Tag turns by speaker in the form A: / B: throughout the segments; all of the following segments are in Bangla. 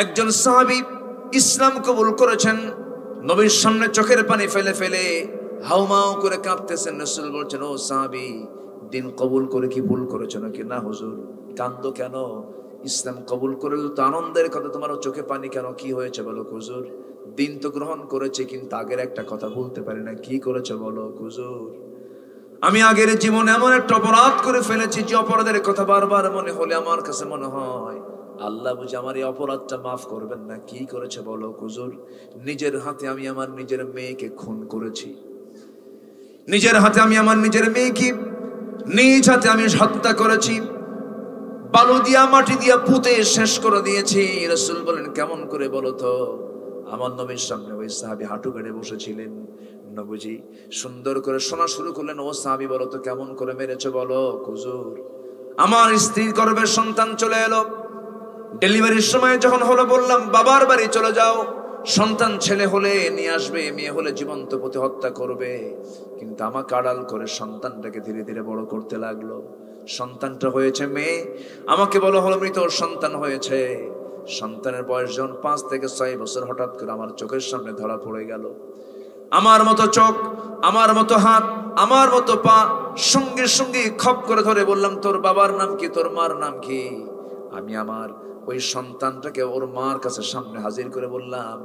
A: একজন সাহাবী ইসলাম কবুল করেছেন, নবীর সামনে চোখের পানি ফেলে ফেলে হাউমাউ করে কাঁপতেছেন। রাসূল বলছেন, ও সাহাবী, দিন কবুল করে কি ভুল করেছো নাকি? না হুজুর। কান্দো কেন? ইসলাম কবুল করে তো আনন্দের কথা, তোমার চোখে পানি কেন? কি হয়েছে বলো হুজুর? দিন তো গ্রহণ করেছে, কিন্তু আগের একটা কথা ভুলতে পারি না। কি করেছো বলো হুজুর? আমি আগের জীবনে এমন একটা অপরাধ করে ফেলেছি যে অপরাধের কথা বারবার মনে হলে আমার কাছে মনে হয় আল্লাহ বুঝি আমার এই অপরাধটা মাফ করবেন না। কি করেছে বলো হুজুর? নিজের হাতে আমি আমার নিজের মেয়েকে খুন করেছি। নিজের হাতে আমি আমার নিজের মেয়েকে নিজ হাতে আমি হত্যা করেছি। বালু দিয়া মাটি দিয়া পুঁতে শেষ করে দিয়েছি। রাসূল বলেন, কেমন করে বলো তো? আমার নবীর সামনে ওই সাহাবী হাঁটু গেড়ে বসেছিলেন। নবীজি সুন্দর করে শোনা শুরু করলেন, ও সাহাবী বলো তো কেমন করে মেরেছে বলো হুজুর? আমার স্ত্রীর গর্ভে সন্তান চলে এলো। ডেলিভারির সময় যখন হলো বললাম বাবার বাড়ি চলে যাও, সন্তান ছেলে হলে নিয়ে আসবে, মেয়ে হলে জীবন্ত পুঁতে হত্যা করবে। কিন্তু আমাকে আড়াল করে সন্তানটাকে ধীরে ধীরে বড় করতে লাগলো। সন্তানটা হয়েছে মেয়ে, আমাকে বলা হলো মৃত সন্তান হয়েছে। সন্তানের বয়স যখন 5 থেকে 6 বছর, হঠাৎ করে আমার চোখের সামনে ধরা পড়ে গেল। আমার মতো চোখ, আমার মতো হাত, আমার মতো পা, সঙ্গে সঙ্গে খপ করে ধরে বললাম, তোর বাবার নাম কি, তোর মার নাম কি? আমি আমার ওই সন্তানটাকে ওর মার কাছে সামনে হাজির করে বললাম,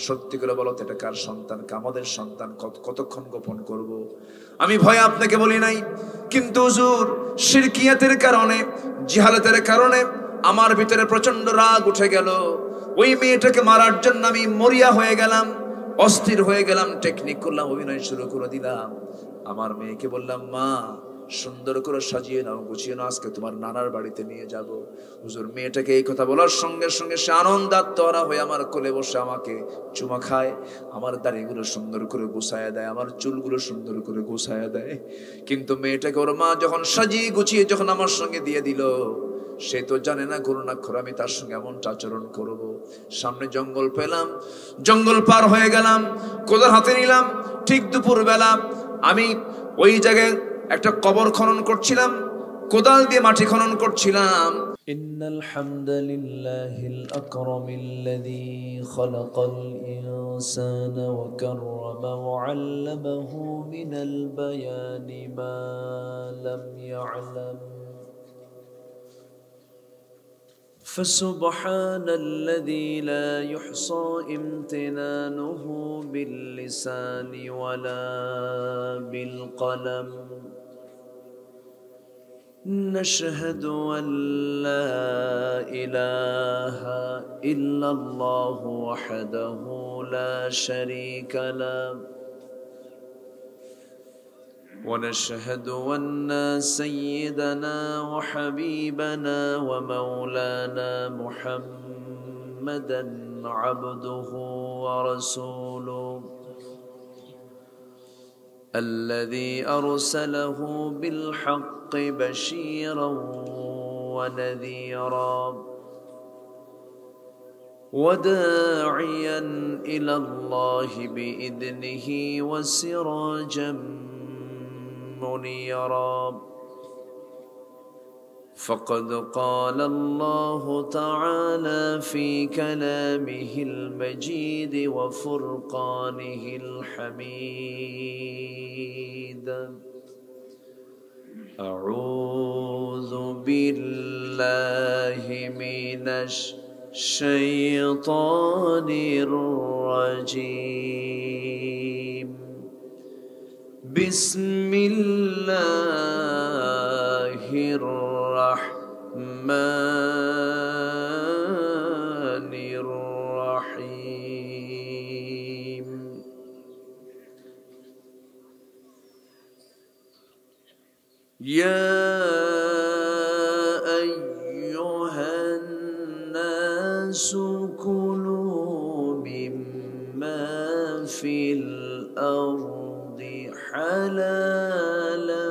A: সত্যি করে বলো তো এটা কার সন্তান? আমাদের সন্তান। কতক্ষণ গোপন করব? আমি ভয়ে আপনাকে বলি নাই, কিন্তু হুজুর শিরকিয়াতের কারণে, জিহালাতের কারণে আমার ভিতরে প্রচন্ড রাগ উঠে গেল। ওই মেয়েটাকে মারার জন্য আমি মরিয়া হয়ে গেলাম, অস্থির হয়ে গেলাম, টেকনিক করলাম, অভিনয় শুরু করে দিলাম। আমার মেয়েকে বললাম, মা সুন্দর করে সাজিয়ে নাও, গুছিয়ে নাও, আজকে তোমার নানার বাড়িতে নিয়ে যাব। হুজুর মেয়েটাকে এই কথা বলার সঙ্গে সঙ্গে সে আনন্দাত্মরা হয়ে আমার কোলে বসে আমাকে চুমা খায়, আমার দাড়িগুলো সুন্দর করে গুছায়া দেয়, আমার চুলগুলো সুন্দর করে গুছায়া দেয়। কিন্তু মেয়েটাকে ওর মা যখন সাজিয়ে গুছিয়ে যখন আমার সঙ্গে দিয়ে দিল, সে তো জানে না করুণাক্ষর আমি তার সঙ্গে এমনটা আচরণ করব। সামনে জঙ্গল পেলাম, জঙ্গল পার হয়ে গেলাম, কোদাল হাতে নিলাম। ঠিক দুপুর বেলা আমি ওই জায়গায় একটা কবর খনন করছিলাম, কোদাল দিয়ে মাটি খনন করছিলাম।
B: ইন্নাল হামদালিল্লাহিল আকরামিল্লাযী খালাকাল ইনসানা ওয়া কাররামা ওয়া 'আল্লামাহু মিনাল বায়ানি মা লাম ইয়া'লাম। فسبحان الذي لا يحصى امتنانه باللسان ولا بالقلم. نشهد أن لا إله إلا الله وحده لا شريك له، ونشهد أن سيدنا وحبيبنا ومولانا محمدا عبده ورسوله الذي أرسله بالحق بشيرا ونذيرا وداعيا إلى الله بإذنه وسراجا منيرا. فقد قال الله تعالى في كلامه المجيد وفرقانه الحميد: أعوذ بالله من الشيطان الرجيم. بسم الله الرحمن الرحيم. يا أيها الناس كلوا مما في الأرض حلالا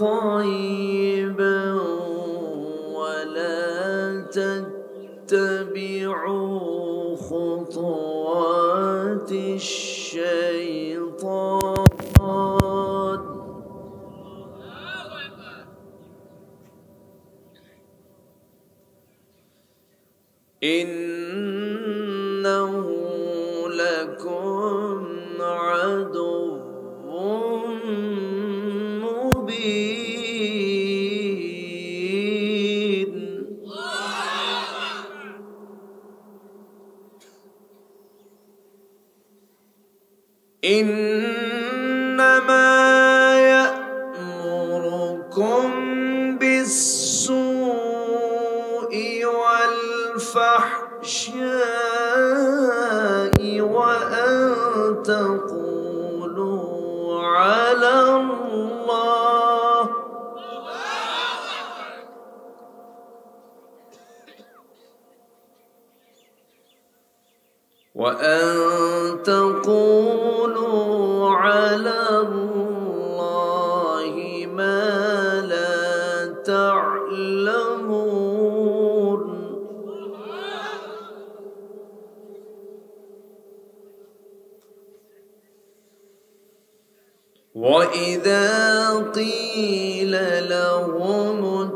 B: طيبا ولا تتبعوا خطوات الشيطان إنه لكم عدو مبين إنما يأمركم بالسوء والفحشاء وأن تقولوا على الله ما لا تعلمون وإذا قيل لهم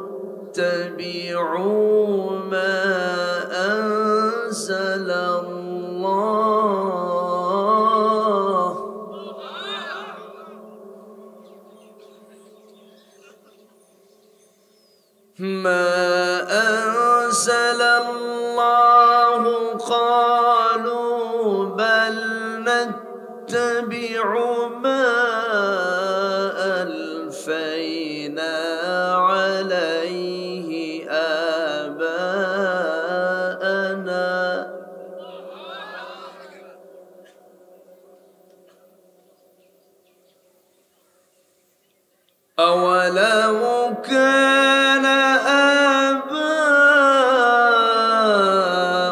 B: اتبعوا ما أنزل الله قالوا بل نتبع ما ألفينا عليه آباءنا أولو كان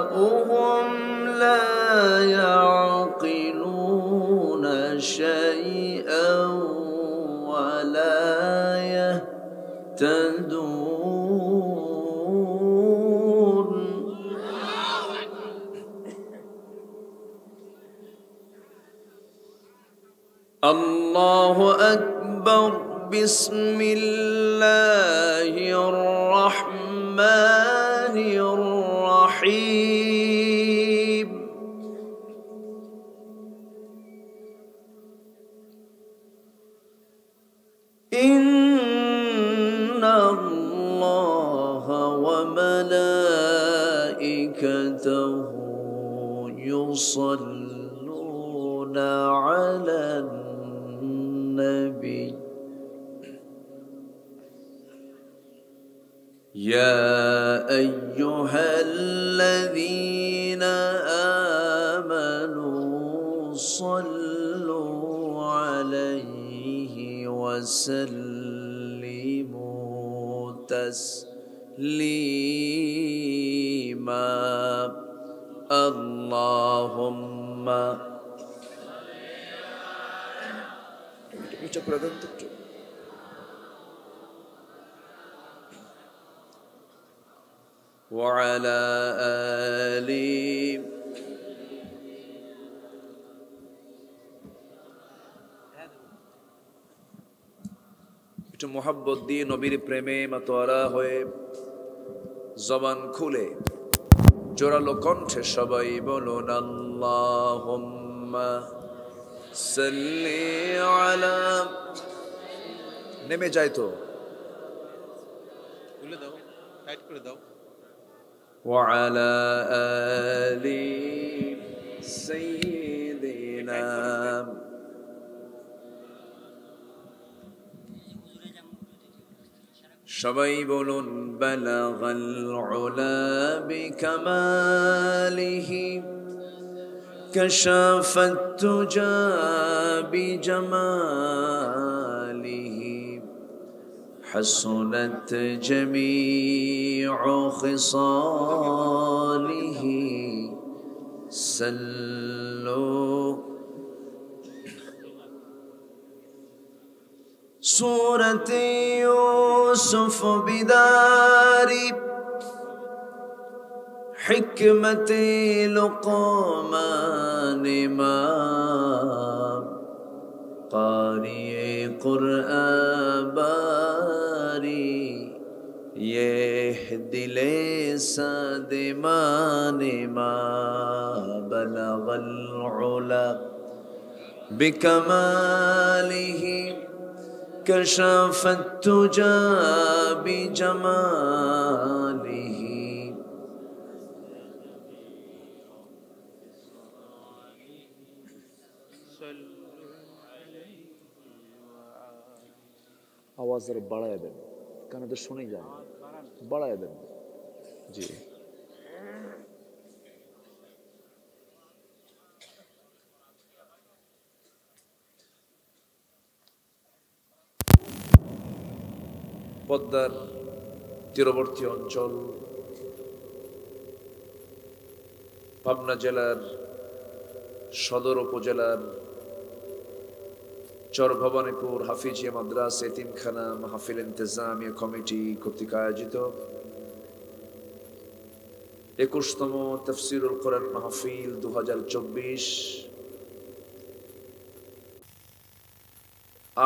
B: آباؤهم لا يعقلون شيئا ولا يهتدون الله أكبر بسم الله الرحمن الرحيم إن الله وملائكته يصلون على النبي يا أيها الذين آمنوا صلوا عليه وسلموا تسليما اللهم وعلى آله একটু মোহাব্বত দিয়ে নবীর প্রেমে মাতোয়ারা হয়ে জবান খুলে জোরালো কণ্ঠে সবাই বলুন আল্লাহুম্মা সাল্লি আলা নেমে যায় তো খুলে দাও টাইট করে দাও وعلى آل سيدنا সবাই বলুন বালাগাল উলা বিকামালিহি কাশাফাত তুজা বিজামালিহি حسنت جميع خصاله صلوا سورة يوسف بدار हिकमत लुक़मान मा क़ारिए क़ुरआन बारी ये दिले सादिमाने मा बलगल उला बिकमालिही कशफत तुजा बिजमालिही।
A: आवाज जरा बढ़ाया दें, कान तो सुने जाए, बढ़ाया दें जी। পদ্মার তীরবর্তী অঞ্চল, পাবনা জেলার সদর উপজেলার চরভবানীপুর হাফিজিয়া মাদ্রাসা এতিমখানা মাহফিল ইন্তেজামিয়া কমিটি কর্তৃক আয়োজিত 21তম তাফসীরুল কোরআন মাহফিল 2024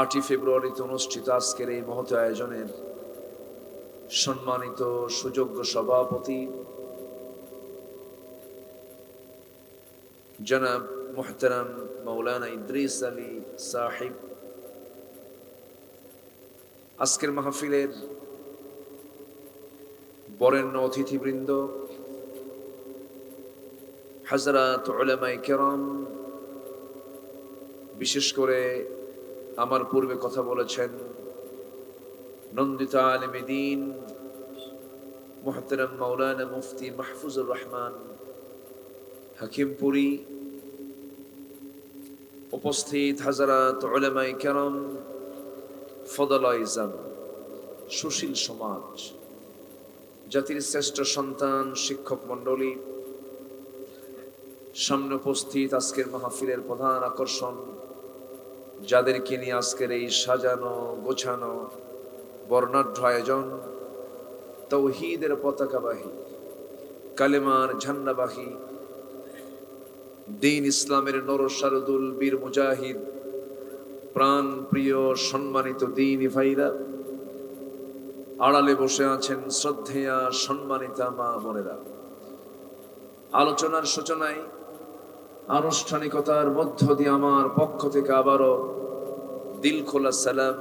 A: 8 ফেব্রুয়ারিতে অনুষ্ঠিত আজকের এই মহৎ আয়োজনের সম্মানিত সুযোগ্য সভাপতি জনাব মুহতারাম মাওলানা ইদ্রিস আলী সাহিব, আজকের মাহফিলের বরেণ্য অতিথিবৃন্দ, হযরত উলামায়ে কেরাম, বিশেষ করে আমার পূর্বে কথা বলেছেন নন্দিত আলেমে দ্বীন মুহতারাম মাওলানা মুফতি মাহফুজুর রহমান হাকিমপুরী, উপস্থিত হযরত উলামায়ে কেরাম, ফদলাইজাম, সুশীল সমাজ, জাতির শ্রেষ্ঠ সন্তান, শিক্ষক মণ্ডলী, সামনে উপস্থিত আজকের মাহফিলের প্রধান আকর্ষণ, যাদেরকে নিয়ে আজকের এই সাজানো গোছানো বর্ণাঢ্য আয়োজন, তাওহীদের পতাকাবাহী, কালেমার ঝান্ডাবাহী, দ্বীন ইসলামের নরসারদুল বীর মুজাহিদ, প্রাণ প্রিয় সম্মানিত দ্বীনি ভাইরা, আড়ালে বসে আছেন শ্রদ্ধেয়া সম্মানিতা মা বোনেরা। আলোচনার সূচনায় আনুষ্ঠানিকতার মধ্য দিয়ে আমার পক্ষ থেকে আবারও দিল খোলা সালাম,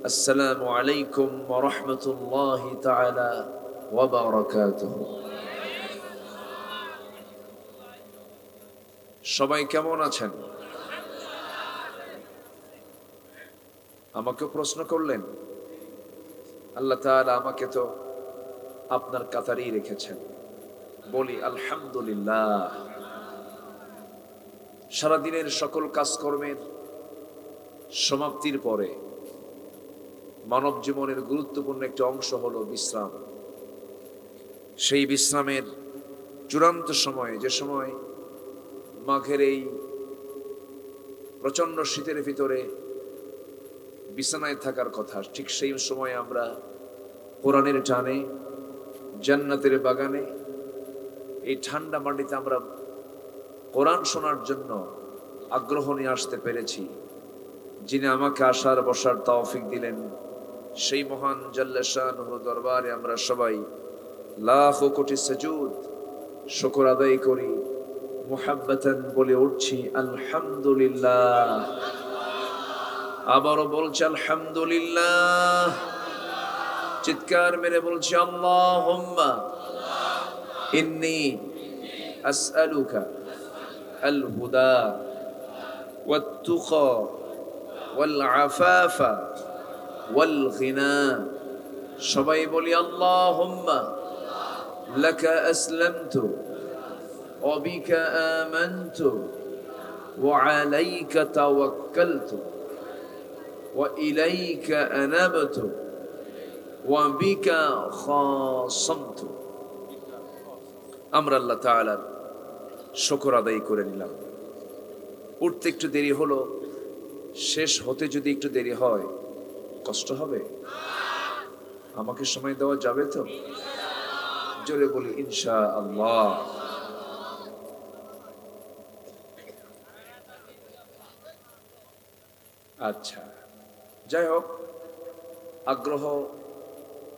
A: আসসালামু আলাইকুম ওয়া রাহমাতুল্লাহি তাআলা ওয়া বারাকাতুহু। সবাই কেমন আছেন? আমাকে প্রশ্ন করলেন, আল্লাহ তাআলা আমাকে তো আপনার কাতারেই রেখেছেন, বলি আলহামদুলিল্লাহ। সারাদিনের সকল কাজকর্মের সমাপ্তির পরে মানব জীবনের গুরুত্বপূর্ণ একটি অংশ হলো বিশ্রাম। সেই বিশ্রামের চূড়ান্ত সময়ে, যে সময় মাঘের এই প্রচন্ড শীতের ভিতরে বিছানায় থাকার কথা, ঠিক সেই সময় আমরা কোরআনের টানে, জান্নাতের বাগানে, এই ঠান্ডা মাটিতে আমরা কোরআন শোনার জন্য আগ্রহ নিয়ে আসতে পেরেছি। যিনি আমাকে আসার বসার তৌফিক দিলেন, সেই মহান জাল্লা শানুর দরবারে আমরা সবাই লাখো কোটি সুজুদ শুকর আদায় করি, মুহাব্বাতান বলে উঠছি আলহামদুলিল্লাহ। আবারও বলছি আলহামদুলিল্লাহ, চিৎকার মেরে বলছি আল্লাহুম্মা ইন্নী আসআলুকা আল হুদা ওয়াত তুকা ওয়াল আফাফা ওয়াল গিনা। সবাই বলি আল্লাহুম্মা লাকা আসলামতু ওয়া বিকা আমানতু ওয়া আলাইকা তাওয়াক্কালতু ওয়া ইলাইকা আনাবতু ওয়া বিকা খাসামতু। আমরা আল্লাহ তাআলার শুকর আদায় করে নিলাম। উঠতে একটু দেরি হলো, শেষ হতে যদি একটু দেরি হয় কষ্ট হবে? আমাকে সময় দেওয়া যাবে তো? জোরে বলি ইনশাআল্লাহ। আচ্ছা, যাই হোক, আগ্রহ,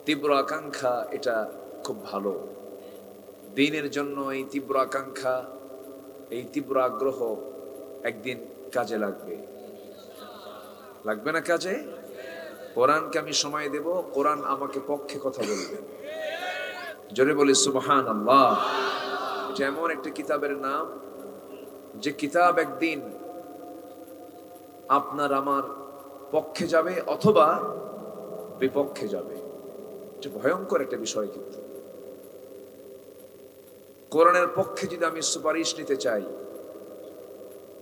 A: তীব্র আকাঙ্ক্ষা এটা খুব ভালো। দ্বীনের জন্য এই তীব্র আকাঙ্ক্ষা, এই তীব্র আগ্রহ একদিন কাজে লাগবে। লাগবে না কাজে? কোরআনকে আমি সময় দেব, কোরআন আমাকে পক্ষে কথা বলবে। জোরে বলি সুবহানাল্লাহ। এটা এমন একটা কিতাবের নাম যে কিতাব একদিন আপনার আমার পক্ষে যাবে অথবা বিপক্ষে যাবে। এটা ভয়ঙ্কর একটা বিষয়। কিন্তু কোরআনের পক্ষে যদি আমি সুপারিশ নিতে চাই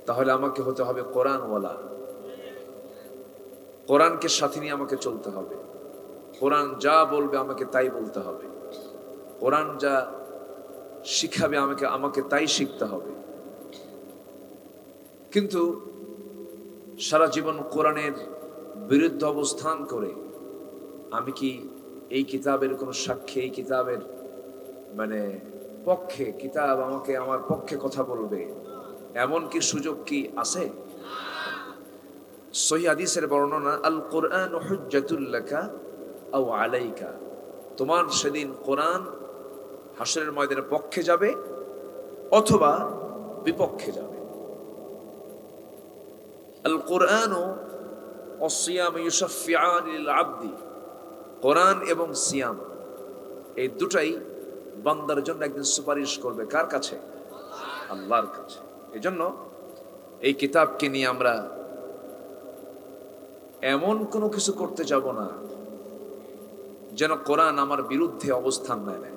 A: তাহলে আমাকে হতে হবে কোরআনওয়ালা। কোরআনকে সাথে নিয়ে আমাকে চলতে হবে। কোরআন যা বলবে আমাকে তাই বলতে হবে। কোরআন যা শিখাবে আমাকে তাই শিখতে হবে। কিন্তু সারা জীবন কোরআনের বিরুদ্ধে অবস্থান করে আমি কি এই কিতাবের কোনো সাক্ষী, এই কিতাবের পক্ষে, কিতাব আমাকে আমার পক্ষে কথা বলবে এমন কি সুযোগ কি আছে? সহিহ হাদিসের বর্ণনা, আল কোরআন হুজ্জাতুল লাকা আও আলাইকা। তোমার সেদিন কোরআন হাশরের ময়দানে পক্ষে যাবে অথবা বিপক্ষে যাবে। আল কোরআন ও সিয়াম ইউশাফিআন লিল আবদি। কোরআন এবং সিয়াম এই দুটাই বান্দার জন্য একদিন সুপারিশ করবে। কার কাছে? আল্লাহর কাছে। এজন্য এই কিতাবকে নিয়ে আমরা এমন কোনো কিছু করতে যাব না যেন কোরআন আমার বিরুদ্ধে অবস্থান নেয়।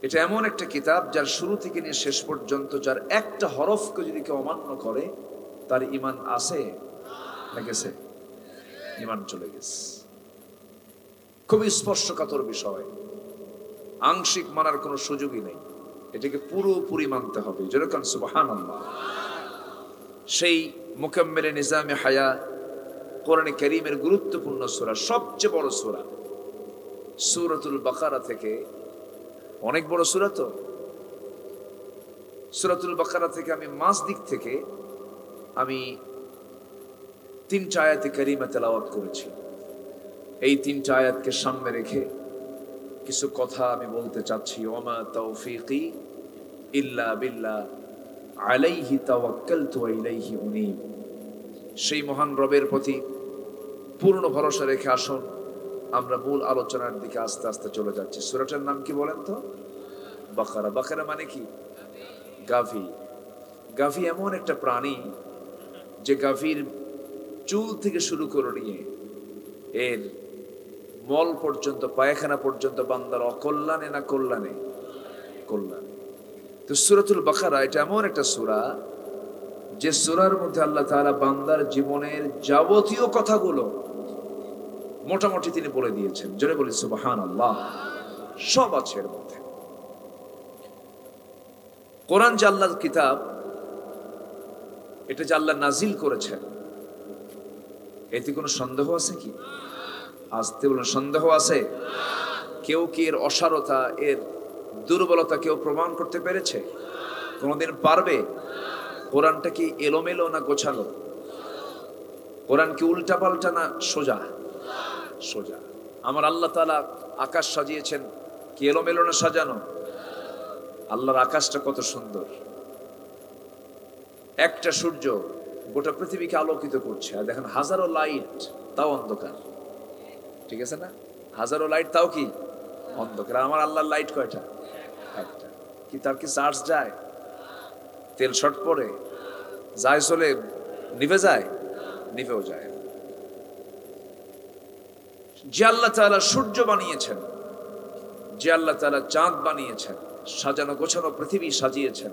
A: এটা এমন একটা কিতাব যার শুরু থেকে নিয়ে শেষ পর্যন্ত যার একটা হরফকে যদি কেউ অমান্য করে তার ঈমান আছে না গেছে? ঈমান চলে গেছে। খুবই স্পর্শকাতর বিষয়। আংশিক মানার কোনো সুযোগই নেই। এটাকে পুরোপুরি মানতে হবে। যেরকম সুবহানাল্লাহ। সেই মুকাম্মিলে নিজামে হায়া কোরআনে কারীমের গুরুত্বপূর্ণ সূরা, সবচেয়ে বড় সূরা সূরাতুল বাকারা থেকে, অনেক বড় সূরা তো। সূরাতুল বাকারা থেকে আমি মাস দিক থেকে আমি 3টা আয়াতে কারীমা তেলাওয়াত করেছি। এই 3টা আয়াতকে সামনে রেখে কিছু কথা আমি বলতে চাচ্ছি। ওমা তাওফীকি ইল্লা বিল্লাহ আলাইহি তাওয়াক্কালতু ওয়া ইলাইহি উনীব। সেই মহান রবের প্রতি পূর্ণ ভরসা রেখে আসুন আমরা মূল আলোচনার দিকে আস্তে আস্তে চলে যাচ্ছি। সূরাটার নাম কি বলেন তো? বাকারা। বাকারা মানে কি? গাভী। গাভী এমন একটা প্রাণী যে গাভীর চুল থেকে শুরু করে নিয়ে এর মল পর্যন্ত, পায়খানা পর্যন্ত বান্দার অকল্যাণে না কল্যাণে? কল্যাণে। তো সূরাতুল বাকারা এটা এমন একটা সূরা যে সূরার মধ্যে আল্লাহ তাআলা বান্দার জীবনের যাবতীয় কথাগুলো মোটামুটি তিনি বলে দিয়েছেন। জোরে বলি সুবহানাল্লাহ। সব আছে এর মধ্যে। কোরআন যে আল্লাহর কিতাব, এটা যে আল্লাহ নাজিল করেছেন, এতে কোনো সন্দেহ আছে কি? আসতে বলুন, সন্দেহ আছে? কেউ কি এর অসারতা, এর দুর্বলতা কেউ প্রমাণ করতে পেরেছে? কোনদিন পারবে? কোরআনটা কি এলোমেলো না গোছালো? কোরআন কি উল্টা পাল্টা না সোজা? সোজা। আমার আল্লাহ তাআলা আকাশ সাজিয়েছেন কি এলোমেলো না সাজানো? আল্লাহর আকাশটা কত সুন্দর। একটা সূর্য গোটা পৃথিবীকে আলোকিত করছে, আর দেখেন হাজারো লাইট তাও অন্ধকার। ঠিক আছে না? হাজারো লাইট তাও কি অন্ধকার। আমার আল্লাহর লাইট কয়টা? একটা। কি তার কি চার্জ যায়? তেল শর্ট পড়ে যায়, চলে নিভে যায়? নিভেও যায়। যে আল্লাহ তাআলা সূর্য বানিয়েছেন, যে আল্লাহ তাআলা চাঁদ বানিয়েছেন, সাজানো গোছানো পৃথিবী সাজিয়েছেন,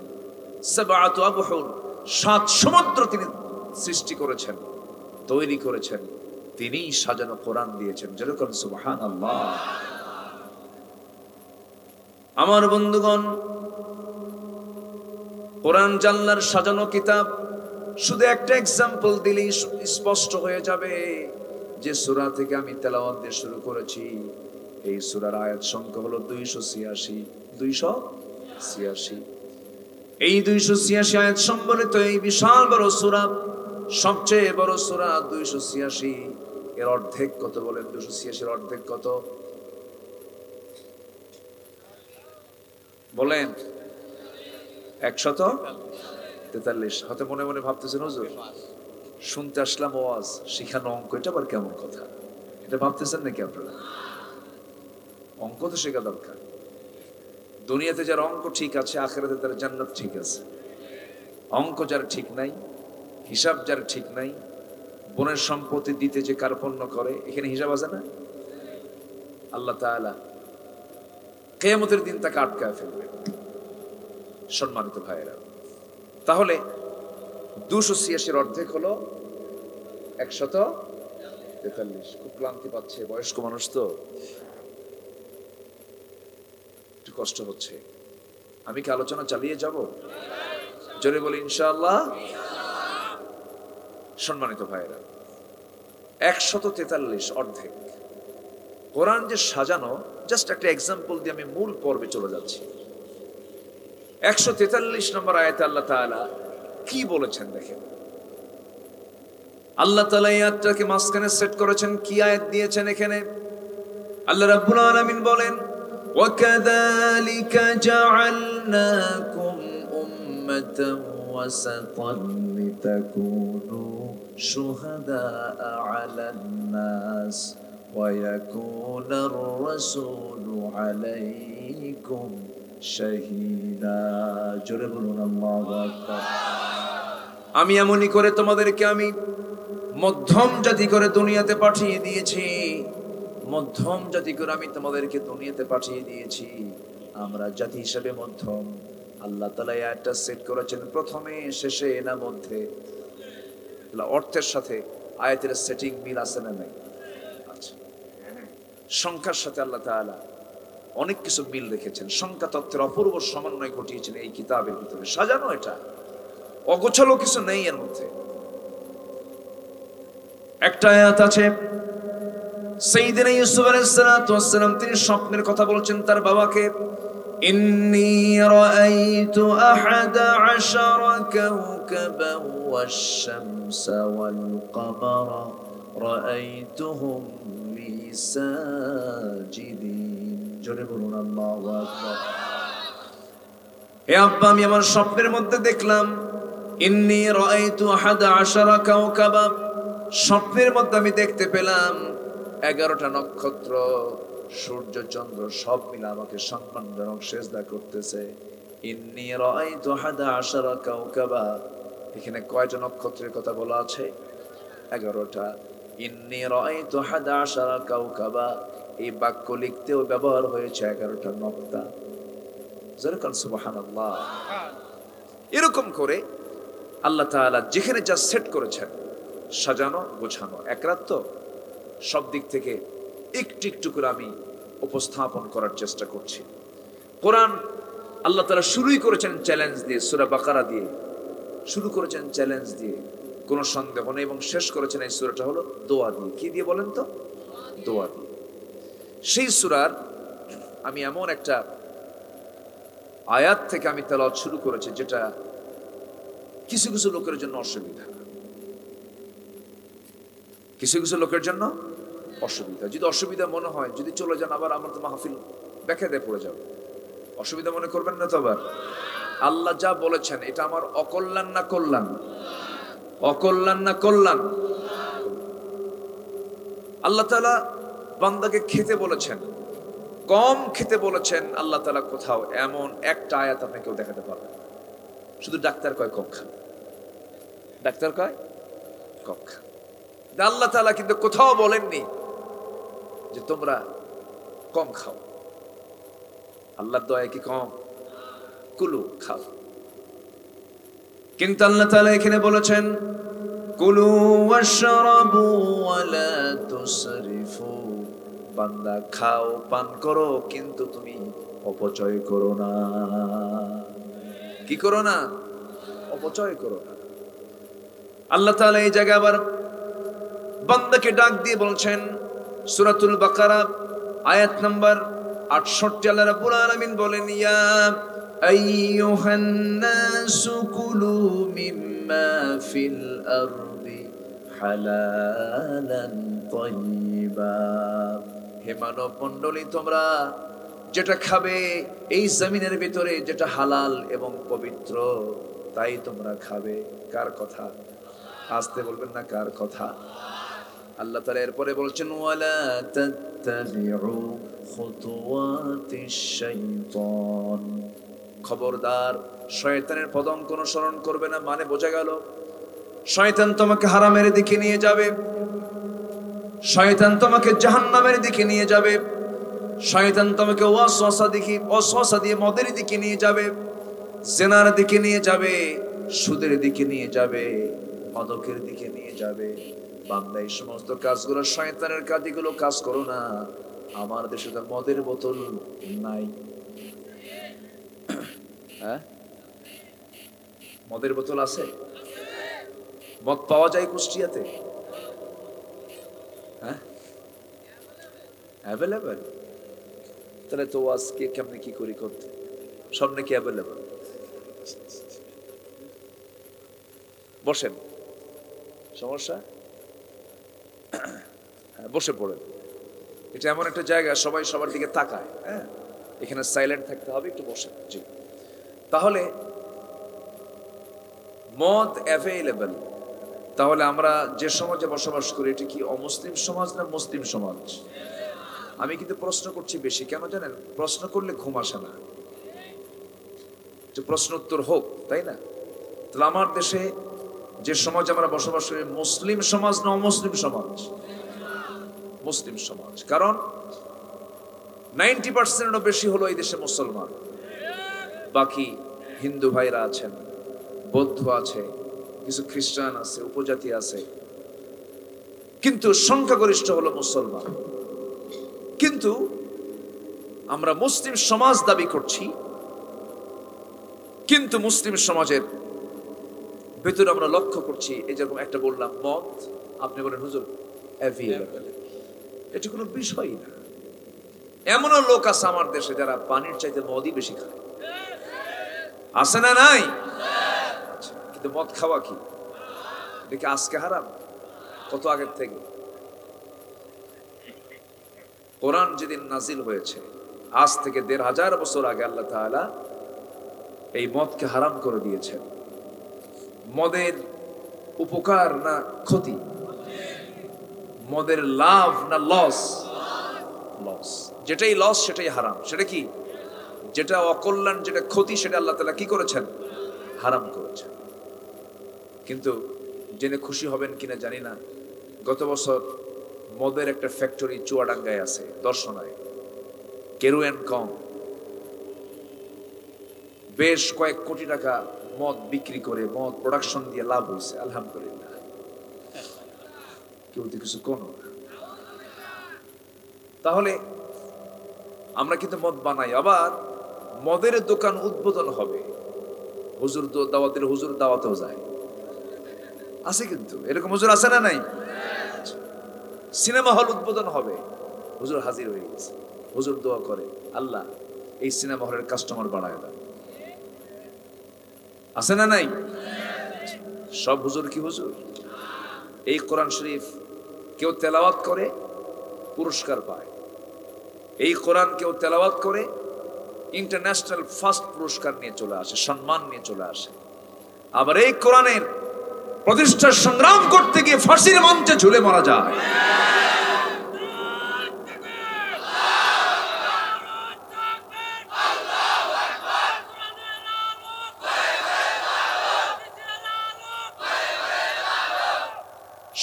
A: সাবআতু আবহুর 7 সমুদ্র তিনি সৃষ্টি করেছেন, তৈরি করেছেন, তিনিই সাজানো কোরআন দিয়েছেন। যেরকম সুবহানাল্লাহ। আমার বন্ধুগণ, কোরআন জাল্লার সাজানো কিতাব। শুধু একটা এক্সাম্পল দিলেই স্পষ্ট হয়ে যাবে যে সূরা থেকে আমি তেলাওয়াত দিয়ে শুরু করেছি এই সূরার আয়াত সংখ্যা হলো 286। 286। এই 286 আয়াত সম্বলিত এই বিশাল বড় সূরা, সবচেয়ে বড় সূরা 286, এর অর্ধেক কত বলেন? 286 এর অর্ধেক কত বলেন? 143। হয়তো মনে মনে ভাবতেছেন হুজুর শুনতে আসলাম ওয়াজ, শিখানো অঙ্ক, এটা আবার কেমন কথা? এটা ভাবতেছেন নাকি আপনারা? অঙ্ক তো শেখা দরকার। দুনিয়াতে যার অঙ্ক ঠিক আছে, আখিরাতে তার জান্নাত ঠিক আছে। অঙ্ক যার ঠিক নাই, হিসাব যার ঠিক নাই, বোনের সম্পত্তি দিতে যে কার্পণ্য করে, এখানে হিসাব আছে না? আল্লাহ তাআলা কিয়ামতের দিন তাকে আটকায় ফেলবে। সম্মানিত ভাইয়েরা, তাহলে 286 অর্ধেক হলো 143। খুব ক্লান্তি পাচ্ছে, বয়স্ক মানুষ তো একটু কষ্ট হচ্ছে। আমি কি আলোচনা চালিয়ে যাব? জোরে বলি ইনশাআল্লাহ। সম্মানিত ভাইয়েরা, 143 অর্ধেক। কোরআন যে সাজানো, জাস্ট একটা এক্সাম্পল দিয়ে আমি মূল পর্বে চলে যাচ্ছি। 143 নম্বর আয়াতে আল্লাহ তাআলা কি বলেছেন দেখেন। আল্লাহ তাআলা এই আয়াতটাকে মাঝখানে সেট করেছেন। কি আয়াত দিয়েছেন এখানে? আল্লাহ রাব্বুল আলামিন বলেন,
B: وَكَذَلِكَ جَعَلْنَاكُمْ أُمَّةً وَسَطًا لِتَكُونُوا شُهَدَاءَ عَلَى النَّاسِ وَيَكُونَ الرَّسُولُ عَلَيْكُمْ شَهِيدًا। জোরে বলুন আল্লাহু আকবার।
A: আমি এমনই করে তোমাদেরকে আমি মধ্যম জাতি করে দুনিয়াতে পাঠিয়ে দিয়েছি। মধ্যম জাতি করে আমি তোমাদেরকে দুনিয়াতে পাঠিয়ে দিয়েছি। আমরা জাতি হিসেবে মধ্যম। আল্লাহ তাআলা একটা সেট করেছেন প্রথমে, শেষে, না মধ্যে। অর্থের সাথে আয়াতের সেটিং মিল আছে না নাই? আচ্ছা, সংখ্যার সাথে আল্লাহ তাআলা অনেক কিছু মিল রেখেছেন। সংখ্যা তত্ত্বের অপূর্ব সমন্বয় ঘটিয়েছেন এই কিতাবের ভিতরে। সাজানো, এটা অগোছালো কিছু নেই এর মধ্যে। একটা আয়াত আছে, সাইয়েদনা ইউসুফ আলাইহিস সালাতু ওয়াস সালাম তিনি স্বপ্নের কথা বলছেন তার বাবাকে।
B: ইন্নী রাআইতু আহাদা আশারা কাওকাবান ওয়াশ-শামসা ওয়াল-কামারা রাআইতুহুম লি সাজিদিন। জোরে বলুন আল্লাহু আকবার।
A: হে আব্বা, আমি আমার স্বপ্নের মধ্যে দেখলাম, ইন্নী রাআইতু আহাদা আশারা কাওকাবা, স্বপ্নের মধ্যে আমি দেখতে পেলাম 11টা নক্ষত্র, সূর্য, চন্দ্র সব মিলে আমাকে সম্মানজনক সেজদা করতেছে। ইন্নী রাআইতু আহাদা আশারা কাওকাবা, এখানে কয়টা নক্ষত্রের কথা বলা আছে? 11টা। ইন্নী রাআইতু আহাদা আশারা কাওকাবা, এই বাক্য লিখতেও ব্যবহার হয়েছে 11টা নক্তা। যেরকম সুবহানাল্লাহ। এরকম করে আল্লাহ তাআলা যেখানে যা সেট করেছেন, সাজানো গোছানো, এক রাত তো সব দিক থেকে একটু একটু করে আমি উপস্থাপন করার চেষ্টা করছি। কোরআন আল্লাহ তাআলা শুরুই করেছেন চ্যালেঞ্জ দিয়ে, সূরা বাকারা দিয়ে শুরু করেছেন চ্যালেঞ্জ দিয়ে, কোনো সন্দেহ নেই, এবং শেষ করেছেন এই সূরাটা হলো দোয়া দিয়ে। কি দিয়ে বলেন তো? দোয়া দিয়ে। সেই সূরার আমি এমন একটা আয়াত থেকে আমি তেলাওয়াত শুরু করেছি যেটা কিছু কিছু লোকের জন্য অসুবিধা, কিছু কিছু লোকের জন্য অসুবিধা। যদি অসুবিধা মনে হয়, যদি চলে যান, আবার আমার তো মাহফিল বেকায়দা পড়ে যাবে। অসুবিধা মনে করবেন না তো। আবার আল্লাহ যা বলেছেন এটা আমার অকল্যাণ না কল্যাণ? অকল্যাণ না কল্যাণ? আল্লাহ তাআলা বান্দাকে খেতে বলেছেন, কম খেতে বলেছেন। আল্লাহ তাআলা কোথাও এমন একটা আয়াত আপনি কেউ দেখাতে পারবেন? শুধু ডাক্তার কয় কম খান, ডাক্তার কয় কম খান। আল্লাহ তাআলা কিন্তু কোথাও বলেননি যে তোমরা কম খাও। আল্লাহর দয়া কি কম? কুলু, খাও। কিন্তু আল্লাহ তাআলা এখানে বলেছেন কুলু ওয়াশরাবু ওয়ালা তুসরিফু, বান্দা খাও, পান করো, কিন্তু তুমি অপচয় করো না। কি করো না? অপচয় করো না। আল্লাহ তাআলা এই জায়গায় আবার বান্দাকে ডাক দিয়ে বলছেন, সূরাতুল বাকারা আয়াত নাম্বার 68 আল্লাহ রাব্বুল আলামিন বলেন, ইয়া আইয়ুহান নাসু কুলু মিম্মা ফিল আরদি হালালান তাইয়্যিবা। হে মানব মণ্ডলী, তোমরা যেটা খাবে এই জমিনের ভিতরে যেটা হালাল এবং পবিত্র তাই তোমরা খাবে। কার কথা? আসতে বলবেন না, কার কথা? আল্লাহ তাআলা এরপরে বলছেন, ওয়ালা তাত্তাবিউ খুতুওয়াতিশ শাইতান, খবরদার শয়তানের পদঙ্ক অনুসরণ করবে না। মানে বোঝা গেল শয়তান তোমাকে হারামের দিকে নিয়ে যাবে, শয়তান তোমাকে জাহান্নামের দিকে নিয়ে যাবে, শয়তান তোমাকে ওয়াসওয়াসা দিয়ে মদের দিকে নিয়ে যাবে, জিনার দিকে নিয়ে যাবে, সুদের দিকে নিয়ে যাবে, মাদকের দিকে নিয়ে যাবে। বান্দা এই সমস্ত কাজগুলো শয়তানের কাজগুলো কাজ করো না। আমার দেশে তো মদের বোতল নাই। হ্যাঁ, মদের বোতল আছে? মদ পাওয়া যায় কুষ্টিয়াতে? হ্যাঁ, অ্যাভেলেবেল। তাহলে তো আজকে কেমনে কি করি করতে? সব নাকি অ্যাভেলেবেল। বসেন, সমস্যা? হ্যাঁ, বসে পড়েন। এটা এমন একটা জায়গা সবাই সবার দিকে তাকায়। হ্যাঁ, এখানে সাইলেন্ট থাকতে হবে, একটু বসেন। জি, তাহলে মদ অ্যাভেলেবেল। তাহলে আমরা যে সমাজে বসবাস করি এটা কি অমুসলিম সমাজ না মুসলিম সমাজ? আমি কিন্তু প্রশ্ন করছি বেশি, কেন জানেন? প্রশ্ন করলে ঘুম আসে না, যে প্রশ্ন উত্তর হোক, তাই না? তাহলে আমার দেশে যে সমাজ আমরা বসবাস করি মুসলিম সমাজ না অমুসলিম সমাজ? মুসলিম সমাজ। কারণ 90% বেশি হলো এই দেশে মুসলমান, বাকি হিন্দু ভাইরা আছেন, বৌদ্ধ আছে, কিছু খ্রিস্টান আছে, উপজাতি আছে, কিন্তু সংখ্যাগরিষ্ঠ হলো মুসলমান। কিন্তু আমরা মুসলিম সমাজ দাবি করছি, কিন্তু মুসলিম সমাজের ভেতরে আমরা লক্ষ্য করছি, এই যেরকম একটা বললাম মদ, আপনি বলেন হুজুর অ্যাভেলেবেল, এটা কোনো বিষয়ই না। এমনও লোক আছে আমার দেশে যারা পানির চাইতে মদই বেশি খায়, আছে না নাই? কিন্তু মদ খাওয়া কি দেখে আজকে হারাম? কত আগের থেকে? কোরআন যেদিন নাজিল হয়েছে আজ থেকে ১৫০০ বছর আগে আল্লাহ তাআলা এই মদকে হারাম করে দিয়েছেন। মদের উপকার না ক্ষতি? মদের লাভ না লস? লস। যেটাই লস সেটাই হারাম। সেটা কি? যেটা অকল্যাণ, যেটা ক্ষতি, সেটা আল্লাহ তাআলা কি করেছেন? হারাম করেছেন। কিন্তু জেনে খুশি হবেন কিনা জানি না, গত বছর মদের একটা ফ্যাক্টরি চুয়াডাঙ্গায় আছে, দর্শনায়, কেরু অ্যান্ড কম, বেশ কয়েক কোটি টাকা মদ বিক্রি করে মদ প্রোডাকশন দিয়ে লাভ হয়েছে, আলহামদুলিল্লাহ। কেউ তো কিছু কোন। তাহলে আমরা কিন্তু মদ বানাই, আবার মদের দোকান উদ্বোধন হবে, হুজুর দাওয়াতের হুজুর দাওয়াতেও যায়, আছে কিন্তু এরকম হুজুর আছে না নাই? সিনেমা হল উদ্বোধন হবে, হুজুর হাজির হয়ে গেছে, হুজুর দোয়া করে, আল্লাহ এই সিনেমা হলের কাস্টমার বাড়ায় দেন, আছে না নাই? সব হুজুর কি হুজুর? এই কোরআন শরীফ কেউ তেলাওয়াত করে পুরস্কার পায়, এই কোরআন কেউ তেলাওয়াত করে ইন্টারন্যাশনাল ফার্স্ট পুরস্কার নিয়ে চলে আসে, সম্মান নিয়ে চলে আসে। আবার এই কোরআনের প্রতিষ্ঠার সংগ্রাম করতে গিয়ে ফাঁসির মঞ্চে ঝুলে মারা যায়।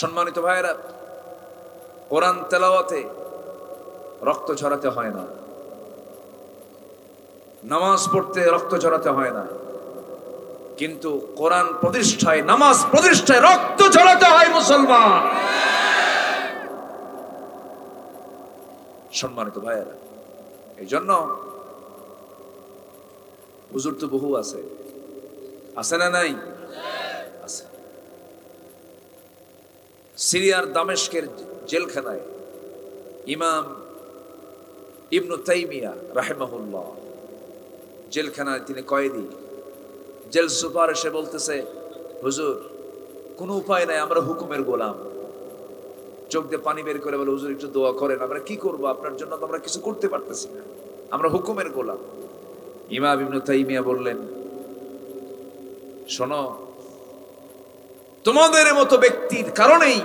A: সম্মানিত ভাইয়েরা, কোরআন তেলাওয়াতে রক্ত ঝরাতে হয় না, নামাজ পড়তে রক্ত ঝরাতে হয় না, কিন্তু কোরআন প্রতিষ্ঠায়, নামাজ প্রতিষ্ঠায় রক্ত ঝরাতে হয় মুসলমান। সম্মানিত ভাইয়েরা, এই জন্য হুজুর তো বহু আছে, আছে না নাই? আছে। সিরিয়ার দামেস্কের জেলখানায় ইমাম ইবনু তাইমিয়া রাহিমাহুল্লাহ জেলখানায় তিনি কয়েদি। জেল সুপার এসে বলতেছে, হুজুর কোনো উপায় নাই, আমরা হুকুমের গোলাম। চোখ দিয়ে পানি বের করে বলে, হুজুর একটু দোয়া করেন, আমরা কি করব, আপনার জন্য তো আমরা কিছু করতে পারতেছি না, আমরা হুকুমের গোলাম। ইমাম ইবনু তাইমিয়া বললেন, শোনো, তোমাদের মতো ব্যক্তির কারণেই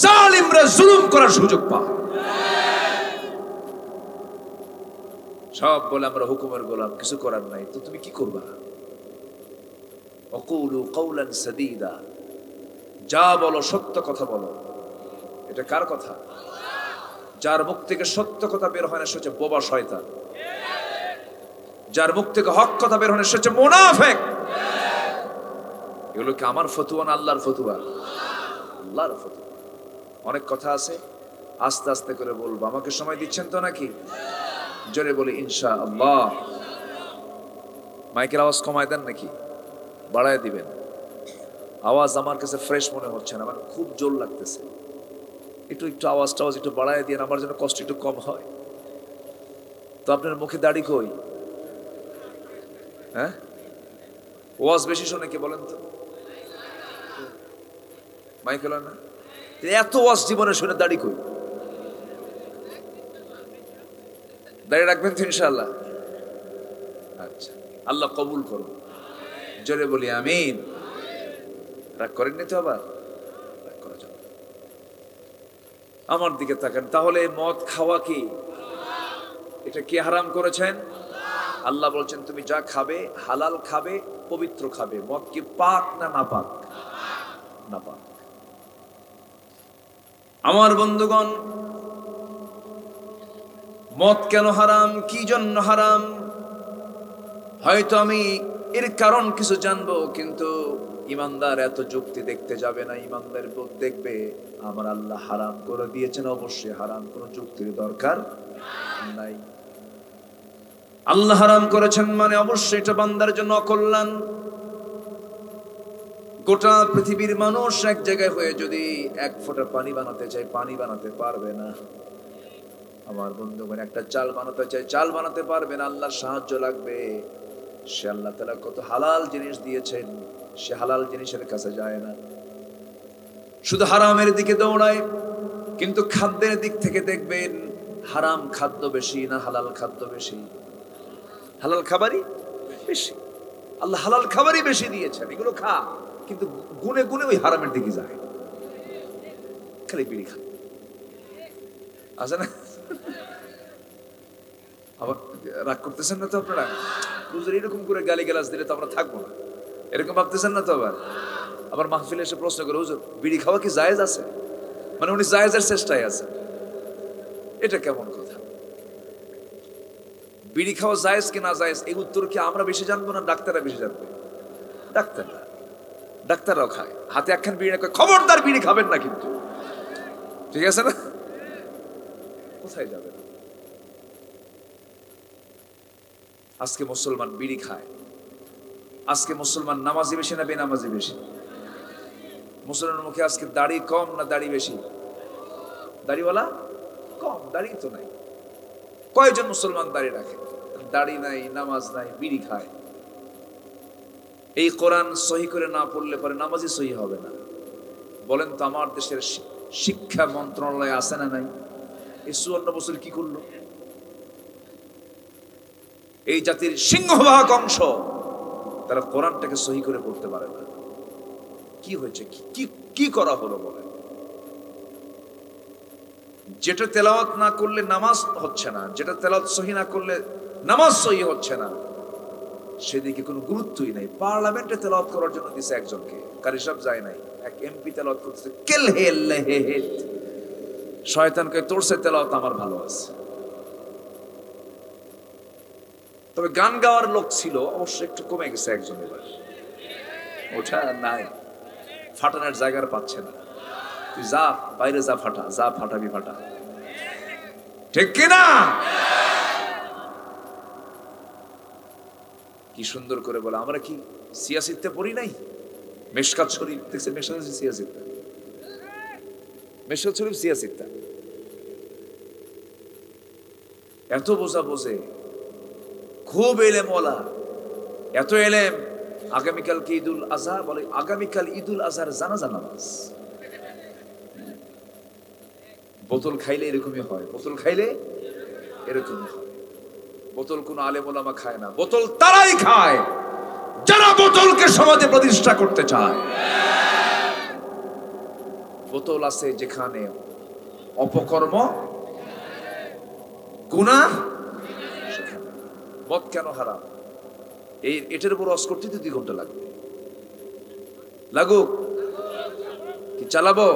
A: জালিমরা জুলুম করার সুযোগ পায়। সব বলে আমরা হুকুমের গোলাম, কিছু করার নাই, তো তুমি কি করবা? অকুলু কওলান সাদীদা, যা বলো সত্য কথা বলো। এটা কার কথা? যার মুখ থেকে সত্য কথা বের হয় না সে হচ্ছে বোবা শয়তান। যার মুখ থেকে হক কথা বের হয় না সে হচ্ছে মুনাফিক। এগুলো কি আমার ফতুয়া না আল্লাহর ফতুয়া? আল্লাহর ফতুয়া। অনেক কথা আছে, আস্তে আস্তে করে বলবো। আমাকে সময় দিচ্ছেন তো নাকি? জোরে বলি ইনশাআল্লাহ। মাইকের আওয়াজ কমায় দেন নাকি বাড়ায় দিবেন? আওয়াজ আমার কাছে ফ্রেশ মনে হচ্ছে না, আমার খুব জোর লাগতেছে। একটু একটু আওয়াজটা একটু বাড়ায় দিয়ে আমার জন্য কষ্ট একটু কম হয়। তো আপনার মুখে দাড়ি কই? হ্যাঁ, ওয়াজ বেশি শোনে কে বলেন তো? মাইক হলো না, এত ওয়াজ জীবনে শুনে দাড়ি কই? দাঁড়িয়ে রাখবেন তো ইনশাআল্লাহ? আচ্ছা, আল্লাহ কবুল করুন। জোরে বলি আমিন। রাগ করেননি তো আবার? রাগ করা যাবে। আমার দিকে তাকান। তাহলে মদ খাওয়া কি? এটা কি হারাম করেছেন? আল্লাহ বলছেন তুমি যা খাবে হালাল খাবে, পবিত্র খাবে। মদ কি পাক না নাপাক? নাপাক। আমার বন্ধুগণ, মদ কেন হারাম, কি জন্য হারাম? হয়তো আমি এর কারণ কিছু জানবো, কিন্তু ইমানদার এত যুক্তি দেখতে যাবে না। ইমানদার দেখবে আমার আল্লাহ হারাম করে দিয়েছেন, অবশ্যই হারাম, কোনো যুক্তির দরকার নাই। আল্লাহ হারাম করেছেন মানে অবশ্যই এটা বান্দার জন্য অকল্যাণ। গোটা পৃথিবীর মানুষ এক জায়গায় হয়ে যদি এক ফোঁটা পানি বানাতে চায়, পানি বানাতে পারবে না। আমার বন্ধুগণ, একটা চাল বানাতে চায়, চাল বানাতে পারবে না, আল্লাহর সাহায্য লাগবে। সে আল্লাহ তাআলা কত হালাল জিনিস দিয়েছেন, সে হালাল জিনিসের কাছে যায় না, শুধু হারামের দিকে দৌড়ায়। কিন্তু খাদ্যের দিক থেকে দেখবেন হারাম খাদ্য বেশি না হালাল খাদ্য বেশি? হালাল খাবারই বেশি। আল্লাহ হালাল খাবারই বেশি দিয়েছেন, এগুলো খা, কিন্তু গুনে গুনে ওই হারামের দিকে যায়, খালি বিড়ি খা। আছে না? আবার রাগ করতেছেন না তো আপনারা? হুজুর এরকম করে গালিগালাজ দিলে তো আমরা থাকবো না, এরকম ভাবতেছেন না তো? আবার মাহফিলে এসে প্রশ্ন করে, হুজুর বিড়ি খাওয়া কি জায়েজ আছে? মানে উনি জায়েজের চেষ্টায় আছে। এটা কেমন কথা? বিড়ি খাওয়া জায়েজ কি না জায়েজ এই উত্তর কি আমরা বেশি জানবো না ডাক্তাররা বেশি জানবে? ডাক্তাররাও খায়, হাতে একখান বিড়ি না, খবরদার বিড়ি খাবেন না কিন্তু, ঠিক আছে না? কোথায় যাবেন? আজকে মুসলমান বিড়ি খায়। আজকে মুসলমান নামাজি বেশি না বেনামাজি বেশি? মুসলমানের মুখে আজকে দাড়ি কম না দাড়ি বেশি? দাড়িওয়ালা কম, দাড়ি তো নাই। কয়জন মুসলমান দাড়ি রাখে? দাড়ি নাই, নামাজ নাই, বিড়ি খায়। এই কোরআন সহি করে না পড়লে পরে নামাজই সহি হবে না। বলেন তো, আমার দেশের শিক্ষা মন্ত্রণালয় আছে না নাই? এই 54 বছর কি করলো? এই জাতির সিংহভাগ অংশ তারা কোরআনটাকে সহি করে পড়তে পারে না। কি হয়েছে? কি করা হলো বলেন? যেটা তেলাওয়াত না করলে নামাজ হচ্ছে না, যেটা তেলাওয়াত সহি না করলে নামাজ সহি হচ্ছে না, সেদিকে কোনো গুরুত্বই নাই। পার্লামেন্টে তেলাওয়াত করার জন্য দিছে একজনকে, কারি সাহেব যায় নাই, এক এমপি তেলাওয়াত করতেছে, কেল হে হে হে। শয়তানকে তোরছে তেলাওয়াত আমার ভালো আছে। তবে গান গাওয়ার লোক ছিল, অবশ্য একটু কমে গেছে একজন, এবার ওটা নাই, ফাটানোর জায়গার পাচ্ছে না। তুই যা বাইরে যা, ফাটা, যা ফাটাবি ফাটা, ঠিক কিনা? কি সুন্দর করে বলে। আমরা কি সিয়াসিতে পড়ি নাই? মেশকাত শরীফ দেখছেন? মেশকাত সিয়াসিতা, মেশকাত শরীফ সিয়াসিতা। এত বোঝা বোঝে, খুব এলেমওয়ালা, এত এলেম। আগামীকাল কি ঈদুল আজহা? বলে আগামীকাল ঈদুল আজহার জানাজা নামাজ। বোতল খাইলে এরকমই হয়, বোতল খাইলে এরকমই হয়। বোতল কোন আলেম ওলামা খায় না, বোতল তারাই খায় যারা বোতলকে সমাজে প্রতিষ্ঠা করতে চায়। বোতল আছে যেখানে অপকর্ম গুনাহ সেখানে। মদ কেন হারাম? এটার উপর রস করতে 2 ঘন্টা লাগবে। লাগুক কি চালাবো?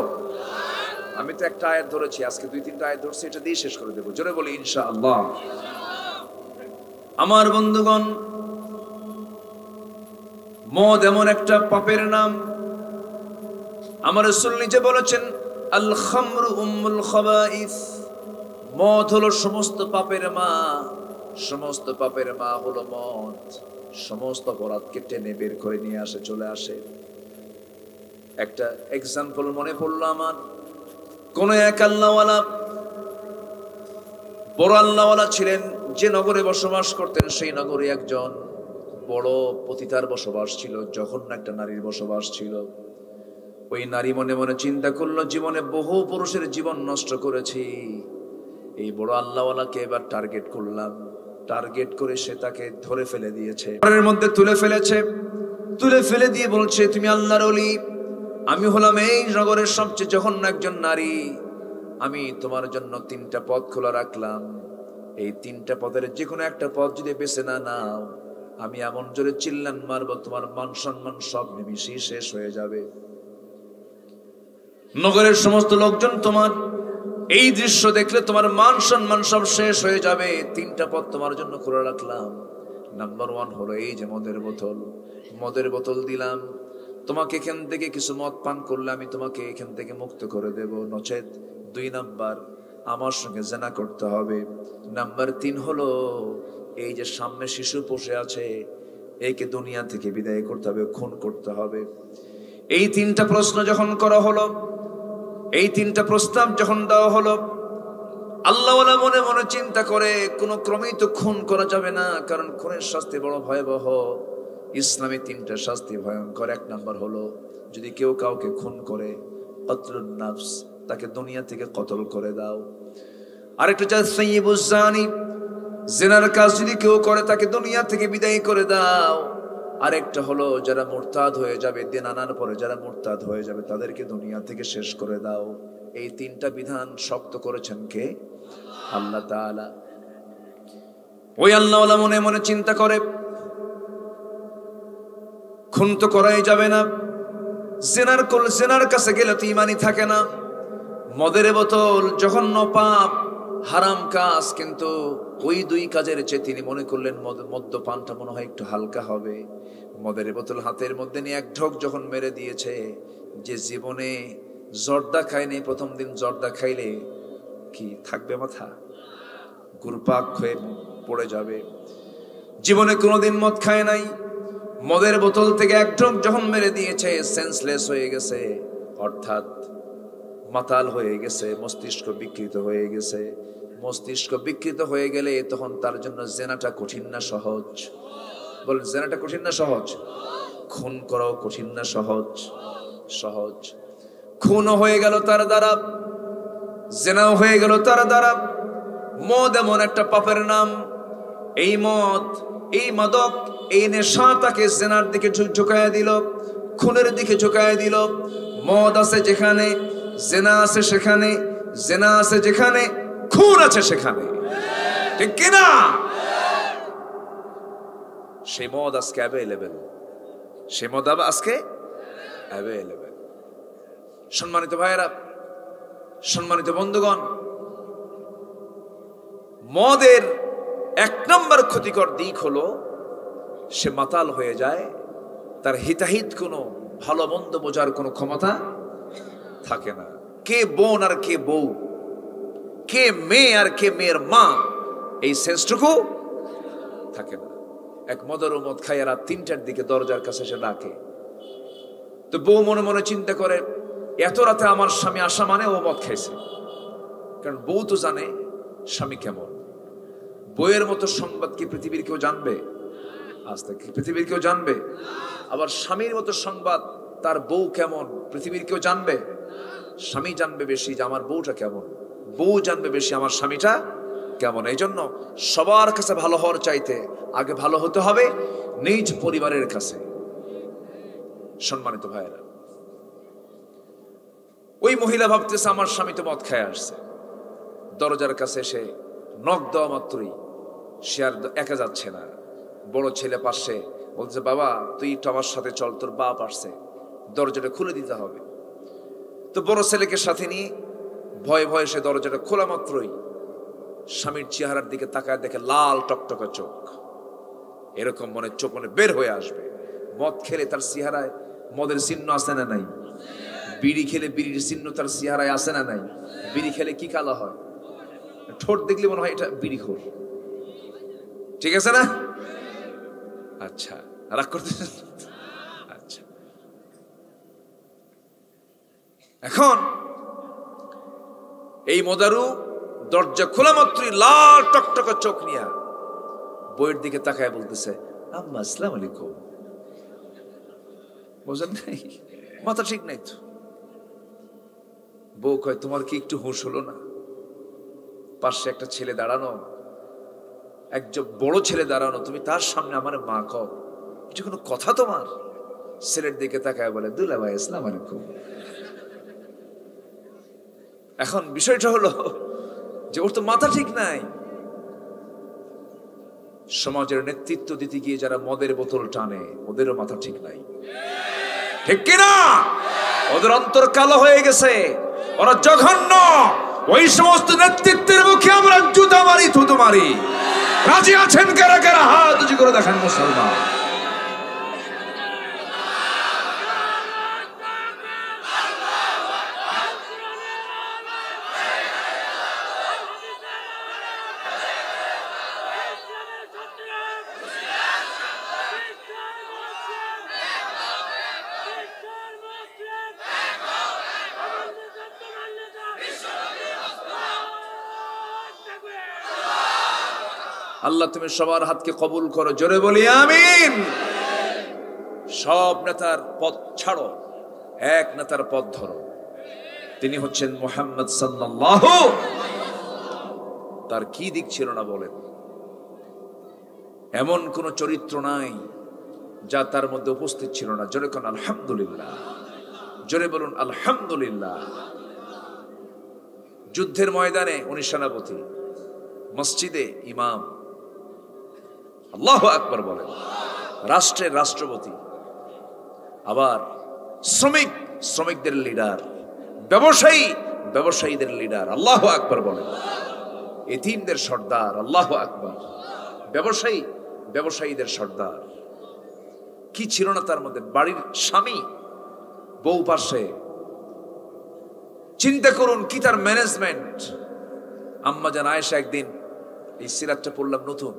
A: আমি তো একটা আয়াত ধরেছি, আজকে 2-3টা আয়াত ধরছি, এটা দিয়ে শেষ করে দেবো। জোরে বলি ইনশাআল্লাহ। আমার বন্ধুগণ, মদ এমন একটা পাপের নাম, আমার রাসূল নিজে বলেছেন আল খামরু উম্মুল খাবাইস। মদ হলো সমস্ত পাপের মা, সমস্ত পাপের মা হলো মদ। সমস্ত অপরাধকে টেনে বের করে নিয়ে আসে, চলে আসে। একটা এক্সাম্পল মনে পড়লো আমার। কোন এক আল্লাহওয়ালা, বড় আল্লাহওয়ালা ছিলেন, যে নগরে বসবাস করতেন সেই নগরে একজন বড় পতিতার বসবাস ছিল, জঘন্য একটা নারীর বসবাস ছিল। ওই নারী মনে মনে চিন্তা করলো, জীবনে বহু পুরুষের জীবন নষ্ট করেছি, এই বড় আল্লাহওয়ালাকে এবার টার্গেট করলাম। টার্গেট করে সে তাকে ধরে ফেলে দিয়েছে, ঘরের মধ্যে তুলে ফেলেছে। তুলে ফেলে দিয়ে বলছে, তুমি আল্লাহর ওলি, আমি হলাম এই নগরের সবচেয়ে জঘন্য একজন নারী, আমি তোমার জন্য 3টা পথ খোলা রাখলাম, এই 3টা পথের যে কোনো একটা পথ যদি বেছে না নাও, আমি এমন জোরে চিল্লান মারবো তোমার মান সম্মান সব নিমিশেই শেষ হয়ে যাবে। নগরের সমস্ত লোকজন তোমার এই দৃশ্য দেখলে তোমার মান সম্মান সব শেষ হয়ে যাবে। 3টা পথ তোমার জন্য খোলা রাখলাম। নাম্বার 1 হলো এই যে মদের বোতল। মদের বোতল দিলাম, তোমাকে এখান থেকে কিছু মদ পান করলে আমি তোমাকে এখান থেকে মুক্ত করে দেব, নচেত 2 নাম্বার আমার সঙ্গে জেনা করতে হবে। নাম্বার 3 হলো এই যে সামনে শিশু বসে আছে, একে দুনিয়া থেকে বিদায় করতে হবে, খুন করতে হবে। এই 3টা প্রশ্ন যখন করা হলো, এই 3টা প্রস্তাব যখন দেওয়া হলো, আল্লাহওয়ালা মনে মনে চিন্তা করে, কোন ক্রমেই তো খুন করা যাবে না, কারণ খুনের শাস্তি বড় ভয়াবহ। ইসলামে 3টা শাস্তি ভয়ঙ্কর। 1 নাম্বার হলো যদি কেউ কাউকে খুন করে, কতলুন নাফস, তাকে দুনিয়া থেকে কতল করে দাও। আরেকটা হচ্ছে সাইয়্যিবুজ জানি, জিনার কাজ যদি কেউ করে তাকে দুনিয়া থেকে বিদায় করে দাও। আরেকটা হলো যারা মুরতাদ হয়ে যাবে, দিন আনার পরে যারা মুরতাদ হয়ে যাবে তাদেরকে দুনিয়া থেকে শেষ করে দাও। এই 3টা বিধান শক্ত করেছেন কে? আল্লাহ তাআলা। ওই আল্লাহওয়ালা মনে মনে চিন্তা করে, খুন তো করাই যাবে না, জেনার কাছে গেলে তো ইমানই থাকে না। মদের বোতল জঘন্য পাপ, হারাম কাজ, কিন্তু ওই 2 কাজের চেয়ে তিনি মনে করলেন মদ্যপানটা মনে হয় একটু হালকা হবে। মদের বোতল হাতের মধ্যে নিয়ে 1 ঢোক যখন মেরে দিয়েছে, যে জীবনে জর্দা খায়নি, প্রথম দিন জর্দা খাইলে কি থাকবে, মাথা গুরপাক হয়ে পড়ে যাবে। জীবনে কোনোদিন মদ খায় নাই, মদের বোতল থেকে 1 ঢোক যখন মেরে দিয়েছে, সেন্সলেস হয়ে গেছে, অর্থাৎ মাতাল হয়ে গেছে, মস্তিষ্ক বিকৃত হয়ে গেছে। মস্তিষ্ক বিকৃত হয়ে গেলে তখন তার জন্য জেনাটা কঠিন না সহজ? বলেন, জেনাটা কঠিন না সহজ? খুন করাও কঠিন না সহজ? সহজ। খুনও হয়ে গেল তার দ্বারা, জেনাও হয়ে গেল তার দ্বারা। মদ এমন একটা পাপের নাম, এই মদ, এই মাদক, এই নেশা তাকে জেনার দিকে ঝুঁকায় দিল, খুনের দিকে ঝুঁকায় দিল। মদ আছে যেখানে, জেনা আছে সেখানে, জেনা আছে যেখানে, খুন আছে সেখানে, ঠিক কিনা? সেই মদ আজকে অ্যাভেলেবেল, সেই মদ আজকে অ্যাভেলেবেল। সম্মানিত ভাইয়েরা, সম্মানিত বন্ধুগণ, মদের 1 নম্বর ক্ষতিকর দিক হলো সে মাতাল হয়ে যায়, তার হিতাহিত কোনো ভালো মন্দ বোঝার কোনো ক্ষমতা থাকে না। কে বোন আর কে বউ, কে মেয়ে আর কে মেয়ের মা, এই সেন্সটুকু থাকে না। এক মদের মদ খায় রাত 3টার দিকে দরজার কাছে সে ডাকে, তো বউ মনে মনে চিন্তা করে, এত রাতে আমার স্বামী আসা মানে ও মদ খাইছে, কারণ বউ তো জানে স্বামী কেমন। বইয়ের মতো সংবাদ কি পৃথিবীর কেউ জানবে? আজ থেকে পৃথিবীর কেউ জানবে? আবার স্বামীর মতো সংবাদ তার বউ কেমন পৃথিবীর কেউ জানবে? স্বামী জানবে বেশি যে আমার বউটা কেমন, বউ জানবে বেশি আমার স্বামীটা কেমন। এই জন্য সবার কাছে ভালো হওয়ার চাইতে আগে ভালো হতে হবে নিজ পরিবারের কাছে। সম্মানিত ভাইয়েরা, ওই মহিলা ভাবতেছে আমার স্বামী তো মদ খায় আসছে, দরজার কাছে এসে নক দেওয়া মাত্রই সে আর একা যাচ্ছে না, বড় ছেলে পাশে বলছে বাবা তুই একটু আমার সাথে চল, তোর বাপ আসছে, দরজাটা খুলে দিতে হবে। তো বড় ছেলেকে সাথে নিয়ে ভয়ে ভয়ে সে দরজাটা খোলা মাত্রই স্বামীর চেহারার দিকে তাকায়, দেখে লাল টকটকা চোখ, এরকম মনে চোখ মনে বের হয়ে আসবে। মদ খেলে তার চেহারায় মদের চিহ্ন আছে না নাই? বিড়ি খেলে বিড়ির চিহ্ন তার চেহারায় আছে না নাই? বিড়ি খেলে কি কালো হয়? ঠোঁট দেখলে মনে হয় এটা বিড়ি খোর, ঠিক আছে না? আচ্ছা রাগ করতেছেন? আচ্ছা, এখন এই মদারু দরজা খোলা মাত্রই লাল টকটকা চোখ নিয়ে বইয়ের দিকে তাকায় বলতেছে আম্মা আসসালামু আলাইকুম। বোঝেন নাই? মাথা ঠিক নাই তো। বউ কয় তোমার কি একটু হুঁশ হলো না? পাশে একটা ছেলে দাঁড়ানো, একজন বড় ছেলে দাঁড়ানো, তুমি তার সামনে আমার মা কও, এটা কোনো কথা তোমার? ছেলের দিকে তাকায় বলে দুলা ভাই আসসালামু আলাইকুম। এখন বিষয়টা হলো যে ওর তো মাথা ঠিক নাই। সমাজের নেতৃত্ব দিতে গিয়ে যারা মদের বোতল টানে ওদেরও মাথা ঠিক নাই, ঠিক কিনা? ওদের অন্তর কালো হয়ে গেছে, ওরা জঘন্য। ওই সমস্ত নেতৃত্বের মুখে আমরা জুতা মারি, থুতু মারি। রাজি আছেন কারা কারা? হাত উঁচু করে দেখান মুসলমান। আল্লাহ তুমি সবার হাতকে কবুল করো, জোরে বলি আমিন। সব নেতার পথ ছাড়ো, এক নেতার পথ ধরো, তিনি হচ্ছেন মুহাম্মদ সাল্লাল্লাহু। তার কি দিক ছিল না বলেন? এমন কোন চরিত্র নাই যা তার মধ্যে উপস্থিত ছিল না। জোরে কোন আলহামদুলিল্লাহ, জোরে বলুন আলহামদুলিল্লাহ। যুদ্ধের ময়দানে উনি সেনাপতি, মসজিদে ইমাম, আল্লাহু আকবার বলেন, রাষ্ট্রের রাষ্ট্রপতি, আবার শ্রমিকদের লিডার, ব্যবসায়ীদের লিডার, আল্লাহু আকবার বলেন, এতিমদের সর্দার, আল্লাহু আকবার, ব্যবসায়ীদের সর্দার। কি ছিল না তার মধ্যে? বাড়ির স্বামী, বউ পাশে, চিন্তা করুন কি তার ম্যানেজমেন্ট। আম্মা জান আয়েশা একদিন, এই সিরাতটা পড়লাম নতুন,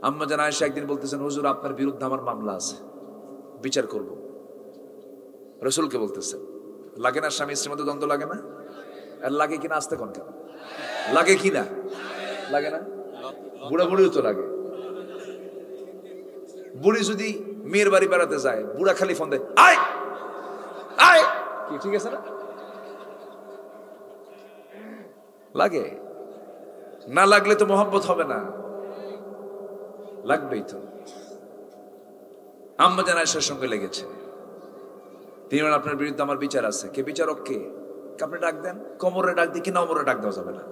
A: আম্মা জান আয়েশা একদিন বলতেছেন হুজুর আপনার বিরুদ্ধে আমার মামলা আছে, বিচার করব। রাসূলকে বলতেছেন, লাগে না স্বামী স্ত্রীর মধ্যে দ্বন্দ্ব লাগে না? আর লাগে কিনা? আসতে কোন কেন লাগে কিনা? লাগে না? বুড়া বুড়িও তো লাগে। বুড়ি যদি মেয়ের বাড়ি বেড়াতে যায়, বুড়া খালি ফোন দেয় আয় আয়, কি ঠিক আছে না? লাগে না? লাগলে তো মোহাব্বত হবে না, লাগবেই তো। আম্মা জান আয়েশার সঙ্গে লেগেছে, তিনি বলেন আপনার বিরুদ্ধে আমার বিচার আছে। কে বিচারক? কে? আপনি ডাক দেন। কোমরে ডাক দিই কিনা? ওমরে ডাক দেওয়া যাবে না,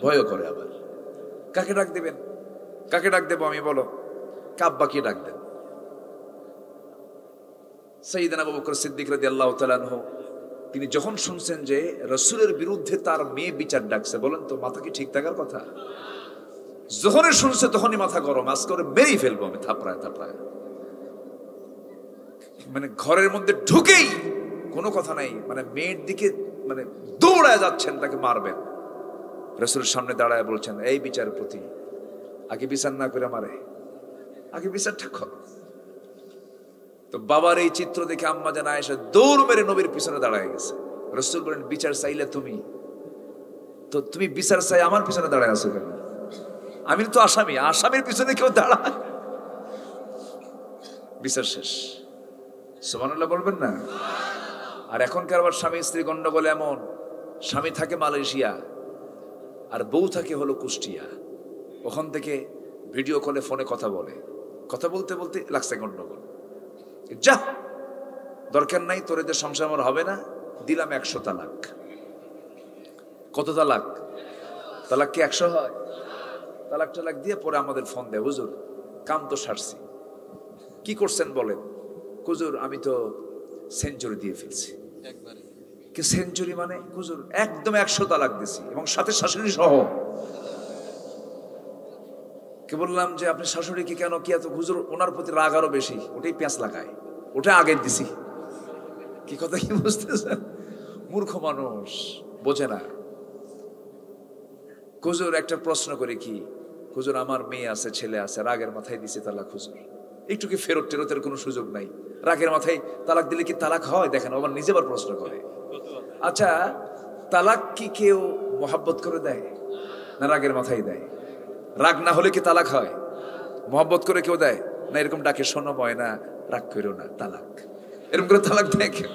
A: ভয়ও করে। আবার কাকে ডাক দিবেন? কাকে ডাক দেবো আমি? বলো, কাব্বাকে ডাক দেন। সাইয়েদনা আবু বকর সিদ্দিক রাদিয়াল্লাহু তাআলা আনহু, তিনি যখন শুনছেন যে রাসূলের বিরুদ্ধে তার মেয়ে বিচার ডাকছে, বলেন তো মাথা কি ঠিক থাকার কথা? যখনই শুনছে তখনই মাথা গরম, আজ করে মেরেই ফেলবো আমি, থাপড়ায় থাপড়ায়। মানে ঘরের মধ্যে ঢুকেই কোনো কথা নাই, মানে মেয়ের দিকে মানে দৌড়ায় যাচ্ছেন, তাকে মারবেন। রাসূলের সামনে দাঁড়ায় বলছেন, এই বিচারপতি, আগে বিচার না করে মারে, আগে বিচারটা কর। তো বাবার এই চিত্র দেখে আম্মা জান আয়েশা দৌড় মেরে নবীর পিছনে দাঁড়ায় গেছে। রাসূল বলেন, বিচার চাইলে তুমি তো, তুমি বিচার চাই আমার পিছনে দাঁড়ায় আছো কেন? আমি তো আসামি, আসামির পিছনে কেউ দাঁড়ায়, বিচার শেষ। সুবহানাল্লাহ বলবেন না? আর এখনকার আবার স্বামী স্ত্রী গন্ডগোল এমন, স্বামী থাকে মালয়েশিয়া আর বউ থাকে হলো কুষ্টিয়া, ওখান থেকে ভিডিও কলে ফোনে কথা বলে, কথা বলতে বলতে লাগছে গন্ডগোল। যা দরকার নাই, তোর এদের সংসার আমার হবে না, দিলাম 100 তালাক। কত তালাক? তালাক কি 100 হয়? তালাক টালাক দিয়ে পরে আমাদের ফোন দেয়, হুজুর কাম তো সারছি। কি করছেন বলেন? হুজুর আমি তো সেঞ্চুরি দিয়ে ফেলছি। কি সেঞ্চুরি মানে? হুজুর একদম 100 তালাক দিছি এবং সাথে শাশুড়ি সহ। কে বললাম যে আপনি শাশুড়ি কি কেন, কি এত? হুজুর ওনার প্রতি রাগ আরো বেশি, ওটাই পেঁচ লাগায়, ওটা আগে দিছি। কি কথা কি বুঝতেছেন? মূর্খ মানুষ, বোঝে না। হুজুর একটা প্রশ্ন করে, কি হুজুর আমার মেয়ে আছে, ছেলে আছে, রাগের মাথায় দিছে তালাক। হুজুর একটু কি ফেরত টেরতের কোনো সুযোগ নাই? রাগের মাথায় তালাক দিলে কি তালাক হয়? দেখেন আবার নিজে আবার প্রশ্ন করে। আচ্ছা তালাক কি কেউ মোহাব্বত করে দেয় না রাগের মাথায় দেয়? রাগ না হলে কি তালাক হয়? মোহাব্বত করে কেউ দেয় না? এরকম ডাকে, শোনো ময়না রাগ করো না, তালাক। এরকম করে তালাক দেয় কেউ?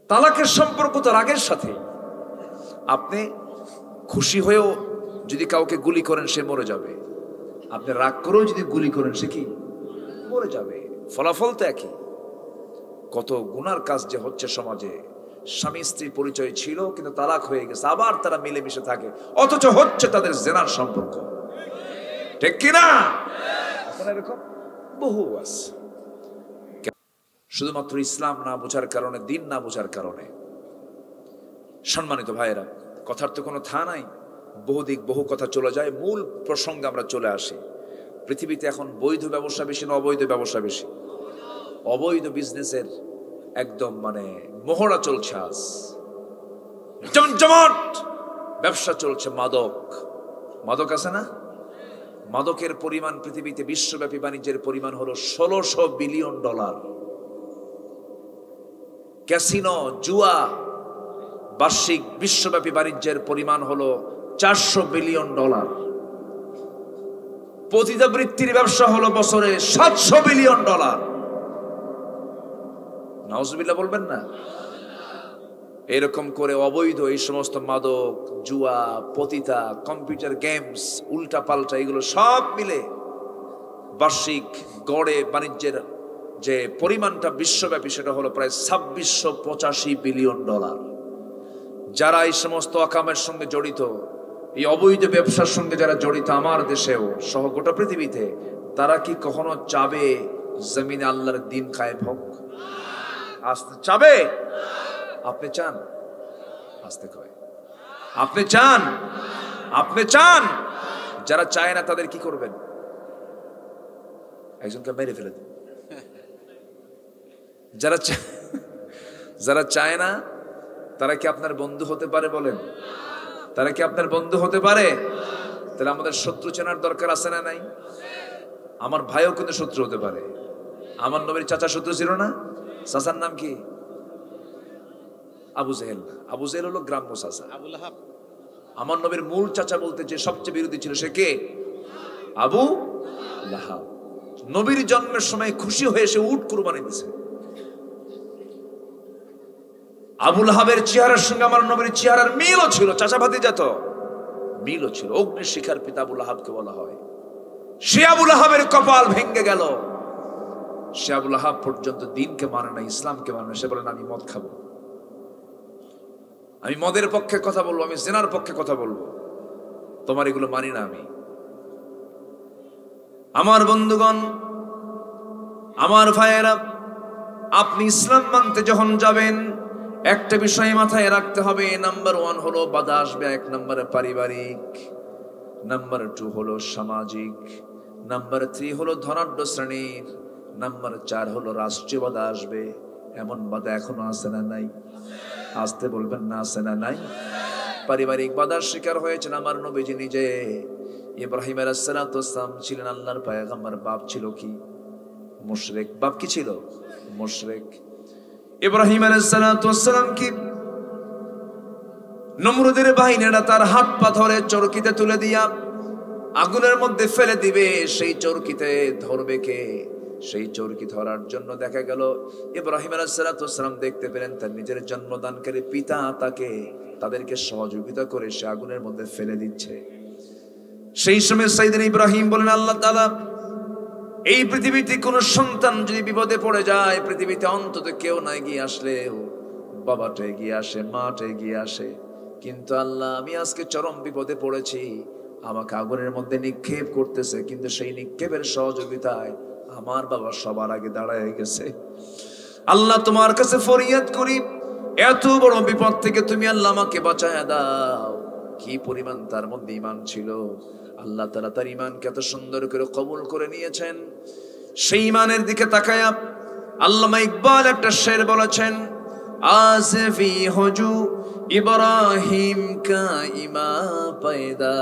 A: তালাকের সম্পর্ক তো রাগের সাথে। আপনি খুশি হয়েও যদি কাউকে গুলি করেন সে মরে যাবে, আপনি রাগ করেও যদি গুলি করেন সে কি মরে যাবে, ফলাফল তো একই। কত গুনার কাজ যে হচ্ছে সমাজে। স্বামী স্ত্রীর পরিচয় ছিল কিন্তু তালাক হয়ে গেছে, আবার তারা মিলেমিশে থাকে, অথচ হচ্ছে তাদের জেনার সম্পর্ক। ঠিক কিনা? এখন এরকম বহু আছে। শুধুমাত্র ইসলাম না বোঝার কারণে, দিন না বোঝার কারণে। সম্মানিত ভাইয়েরা, কথার তো কোনো থা নাই, বহুদিক বহু কথা চলে যায়। মূল প্রসঙ্গে আমরা চলে আসি। পৃথিবীতে এখন বৈধ ব্যবসা বেশি না অবৈধ ব্যবসা বেশি? অবৈধ বিজনেসের একদম মানে মহড়া চলছে, আজ জমজমাট ব্যবসা চলছে। মাদক, মাদক আছে না? মাদকের পরিমাণ পৃথিবীতে বিশ্বব্যাপী বাণিজ্যের পরিমাণ হলো $1600 বিলিয়ন। ক্যাসিনো, জুয়া, বার্ষিক বিশ্বব্যাপী বাণিজ্যের পরিমাণ হলো $400 বিলিয়ন। পতিতাবৃত্তির ব্যবসা হলো বছরে $700 বিলিয়ন। নাউজুবিল্লাহ বলবেন না? এরকম করে অবৈধ এই সমস্ত মাদক, জুয়া, পতিতা, কম্পিউটার গেমস, উল্টা পাল্টা, এগুলো সব মিলে বার্ষিক গড়ে বাণিজ্যের যে পরিমাণটা বিশ্বব্যাপী সেটা হলো প্রায় $2685 বিলিয়ন। যারা এই সমস্ত আকামের সঙ্গে জড়িত, এই অবৈধ ব্যবসার সঙ্গে যারা জড়িত আমার দেশেও সহ গোটা পৃথিবীতে, তারা কি কখনো চাবে জমিনে আল্লাহর দিন কায়েম হোক? আসতে চাবে? আপনি চান? আসতে কয় আপনি চান? আপনি চান? যারা চায় না তাদের কি করবেন? একজনকে মেরে ফেলে দেন। যারা চায় না তারা কি আপনার বন্ধু হতে পারে? বলেন, তারা কি আপনার বন্ধু হতে পারে? তাহলে আমাদের শত্রু চেনার দরকার আছে না নাই? আমার ভাইও কিন্তু শত্রু হতে পারে। আমার নবীর চাচা শত্রু ছিল না? চাচার নাম কি? আবু জেহেল না, আবু জেহেল হলো গ্রাম্য চাচা। আমার নবীর মূল চাচা বলতে যে সবচেয়ে বিরোধী ছিল সে কে? আবু লাহাব। নবীর জন্মের সময় খুশি হয়ে সে উট কুরবানি দিছে। আবু লাহাবের চেহারার সঙ্গে আমার নবীর চেহারার মিলও ছিল, চাচা ভাতিজা তো মিলও ছিল। অগ্নি শিখার পিতা আবু লাহাবকে বলা হয়। সে আবু লাহাবের কপাল ভেঙে গেল। সে আবু লাহাব পর্যন্ত দিনকে মানে না, ইসলামকে মানে না। সে বলেন আমি মদ খাবো, আমি মদের পক্ষে কথা বলবো, আমি জিনার পক্ষে কথা বলবো, তোমার এগুলো মানি না আমি। আমার বন্ধুগণ, আমার ভাইয়েরা, আপনি ইসলাম মানতে যখন যাবেন একটা বিষয় মাথায় রাখতে হবে। নাম্বার 1 হলো বাধা আসবে, 1 নম্বরে পারিবারিক, নাম্বার 2 হলো সামাজিক, নাম্বার 3 হলো ধনাঢ্য শ্রেণীর, নাম্বার 4 হলো রাষ্ট্রীয় বাধা আসবে। এমন বাধা এখনো আছে না নাই? আসতে বলবেন না, আছে না নাই? পারিবারিক বাধার শিকার হয়েছেন আমার নবীজি নিজে। ইব্রাহিম আলাইহিস সালাম ছিলেন আল্লাহর পয়গম্বর, বাপ ছিল কি? মুশরিক। বাপ কি ছিল? মুশরিক। ইব্রাহিম আলাইহিস সালাম কি নমরুদের বাহিনীরা তার হাত পা ধরে চরকিতে তুলে দিয়া আগুনের মধ্যে ফেলে দিবে। সেই চরকিতে ধরবে কে? সেই চরকি ধরার জন্য দেখা গেল ইব্রাহিম আলাইহিস সালাম দেখতে পেলেন তার নিজের জন্মদানকারী পিতা তাদেরকে সহযোগিতা করে সে আগুনের মধ্যে ফেলে দিচ্ছে। সেই সময় সাইয়েদনা ইব্রাহিম বলেন, আল্লাহ তাআলা, এই পৃথিবীতে কোন সন্তান যদি বিপদে পড়ে যায়, পৃথিবীতে অন্তত কেউ না এগিয়ে আসলেও বাবাটা এগিয়ে আসে, মাটা এগিয়ে আসে, কিন্তু আল্লাহ আমি আজকে চরম বিপদে পড়েছি, আমাকে আগুনের মধ্যে নিক্ষেপ করতেছে, কিন্তু সেই নিক্ষেপের সহযোগিতায় আমার বাবা সবার আগে দাঁড়ায় গেছে। আল্লাহ তোমার কাছে ফরিয়াদ করি, এত বড় বিপদ থেকে তুমি আল্লাহ আমাকে বাঁচায় দাও। কি পরিমাণ তার মধ্যে ঈমান ছিল! আল্লাহ তাআলা তার ঈমানকে এত সুন্দর করে কবুল করে নিয়েছেন। সেই ঈমানের দিকে তাকায়া আল্লামা ইকবাল একটা শের বলেছেন, আসফি হুজু ইব্রাহিম কা ইমা পয়দা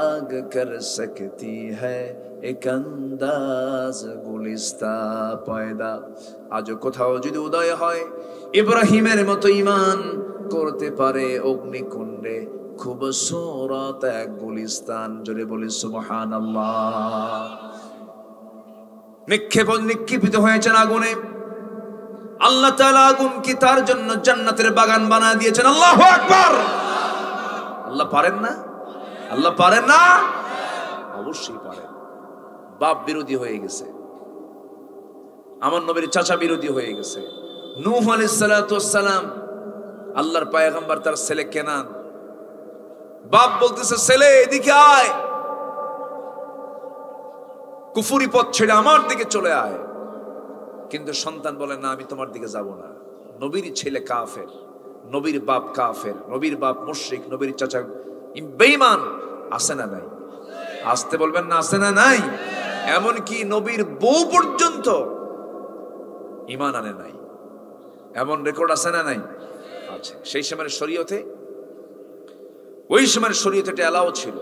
A: আগ কর সকতি হ্যায় এক আন্দাজ গুলিস্তা পয়দা। আজ কোথাও যদি উদয় হয় ইব্রাহিমের মতো ঈমান করতে পারে অগ্নিকুণ্ডে খুবসুরত এক গুলিস্তান। জোরে বলি সুবহানাল্লাহ। নিক্ষেপিত হয়েছেন আগুনে। আল্লাহ তাআলা আগুনকে তার জন্য জান্নাতের বাগান বানিয়ে দিয়েছেন। আল্লাহু আকবার। আল্লাহ পারেন না? আল্লাহ পারেন না? অবশ্যই পারেন। বাপ বিরোধী হয়ে গেছে, আমার নবীর চাচা বিরোধী হয়ে গেছে। নূহ আলাইহিস সালাতু ওয়াস সালাম আল্লাহর পয়গম্বর, তার ছেলে কেনান, বাপ বলতেছে, ছেলে এদিকে আয়, কুফরি পথ ছেড়ে আমার দিকে চলে আয়। কিন্তু সন্তান বলে, না, আমি তোমার দিকে যাব না। নবীর ছেলে কাফের, নবীর বাপ কাফের, নবীর বাপ মুশরিক, নবীর চাচা বেঈমান। আছে না নাই? আসতে বলবেন না, আছে না নাই? এমনকি নবীর বউ পর্যন্ত ঈমান আনে নাই, এমন রেকর্ড আছে না নাই? আছে। সেই সময়ের শরীয়তে, ওই সময়ের শরীয়তে এটা এলাও ছিল।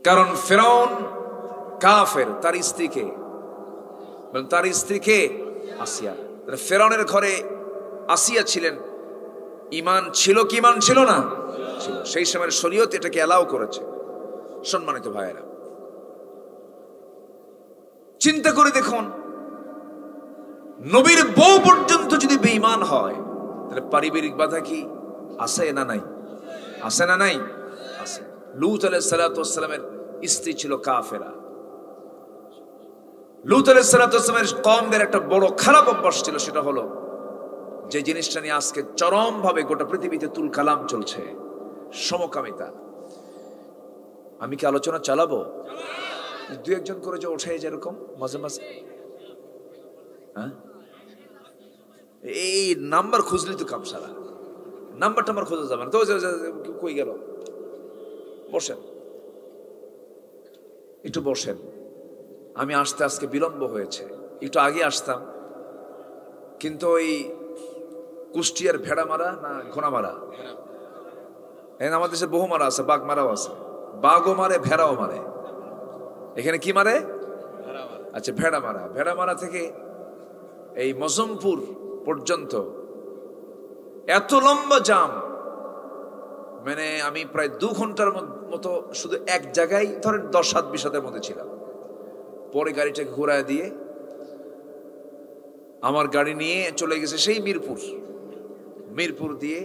A: কারণ ফিরআউন কাফের, তার স্ত্রীকে আসিয়া, ফিরআউনের ঘরে আসিয়া ছিলেন। ঈমান ছিল কি ঈমান ছিল না? ছিল। সেই সময়ের শরীয়ত এটাকে এলাও করেছে। সম্মানিত ভাইয়েরা, চিন্তা করে দেখুন, নবীর বউ পর্যন্ত যদি বেঈমান হয়, তাহলে পারিবারিক বাধা কি আছে না নাই? আছে না নাই? আছে। লূত আলাইহিস সালাতু ওয়াস সালামের স্ত্রী ছিল কাফেরা। লূত আলাইহিস সালাতু ওয়াস সালামের কওমদের একটা বড় খারাপ অভ্যাস ছিল, সেটা হলো যে জিনিসটা নিয়ে আজকে চরম ভাবে গোটা পৃথিবীতে তুল কালাম চলছে, সমকামিতা। আমি কি আলোচনা চালাবো? দু একজন করে যে ওঠে যেরকম মাঝে মাঝে, হ্যাঁ, এই নাম্বার খুঁজলি তো কাম সারা, নাম্বার টাম্বার খোঁজা যাবে না তো। কই গেল? বসেন, একটু বসেন। আমি আসতে আজকে বিলম্ব হয়েছে, একটু আগে আসতাম, কিন্তু ওই কুষ্টিয়ার ভেড়া মারা না ঘোড়া মারা, আমাদের দেশে বহু মারা আছে, বাঘ মারাও আছে। বাঘও মারে, ভেড়াও মারে। এখানে কি মারে? আচ্ছা, ভেড়া মারা। ভেড়া মারা থেকে এই মজমপুর পর্যন্ত এত লম্বা জাম, মানে আমি প্রায় 2 ঘন্টার মতো শুধু এক জায়গায়, ধরেন 10-20 হাতের মধ্যে ছিলাম। পরে গাড়িটাকে ঘোরায় দিয়ে আমার গাড়ি নিয়ে চলে গেছে সেই মিরপুর দিয়ে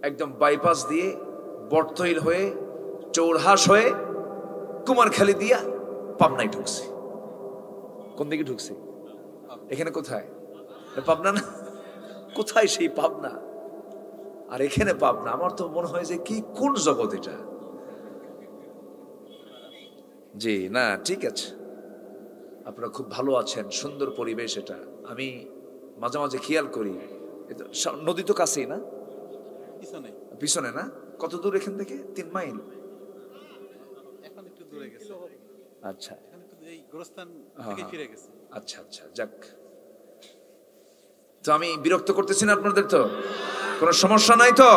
A: একদম বাইপাস দিয়ে বটতৈল হয়ে চৌড়হাস হয়ে কুমারখালী দিয়া পাবনায় ঢুকছে। কোন দিকে ঢুকছে? এখানে কোথায়? পাবনা না? কোথায় সেই পাবনা? আর এখানে পাবনা। আমার তো মনে হয় যে কি, কোন জগৎ এটা? জি না, ঠিক আছে, আপনারা খুব ভালো আছেন, সুন্দর পরিবেশ এটা। আমি মাঝে মাঝে খেয়াল করি, নদী তো কাছেই না? পিছনে না? কত দূর এখান থেকে? 3 মাইল? আচ্ছা আচ্ছা আচ্ছা, যাক। তো আমি বিরক্ত করতেছি না আপনাদের? তো কোনো সমস্যা নাই তো?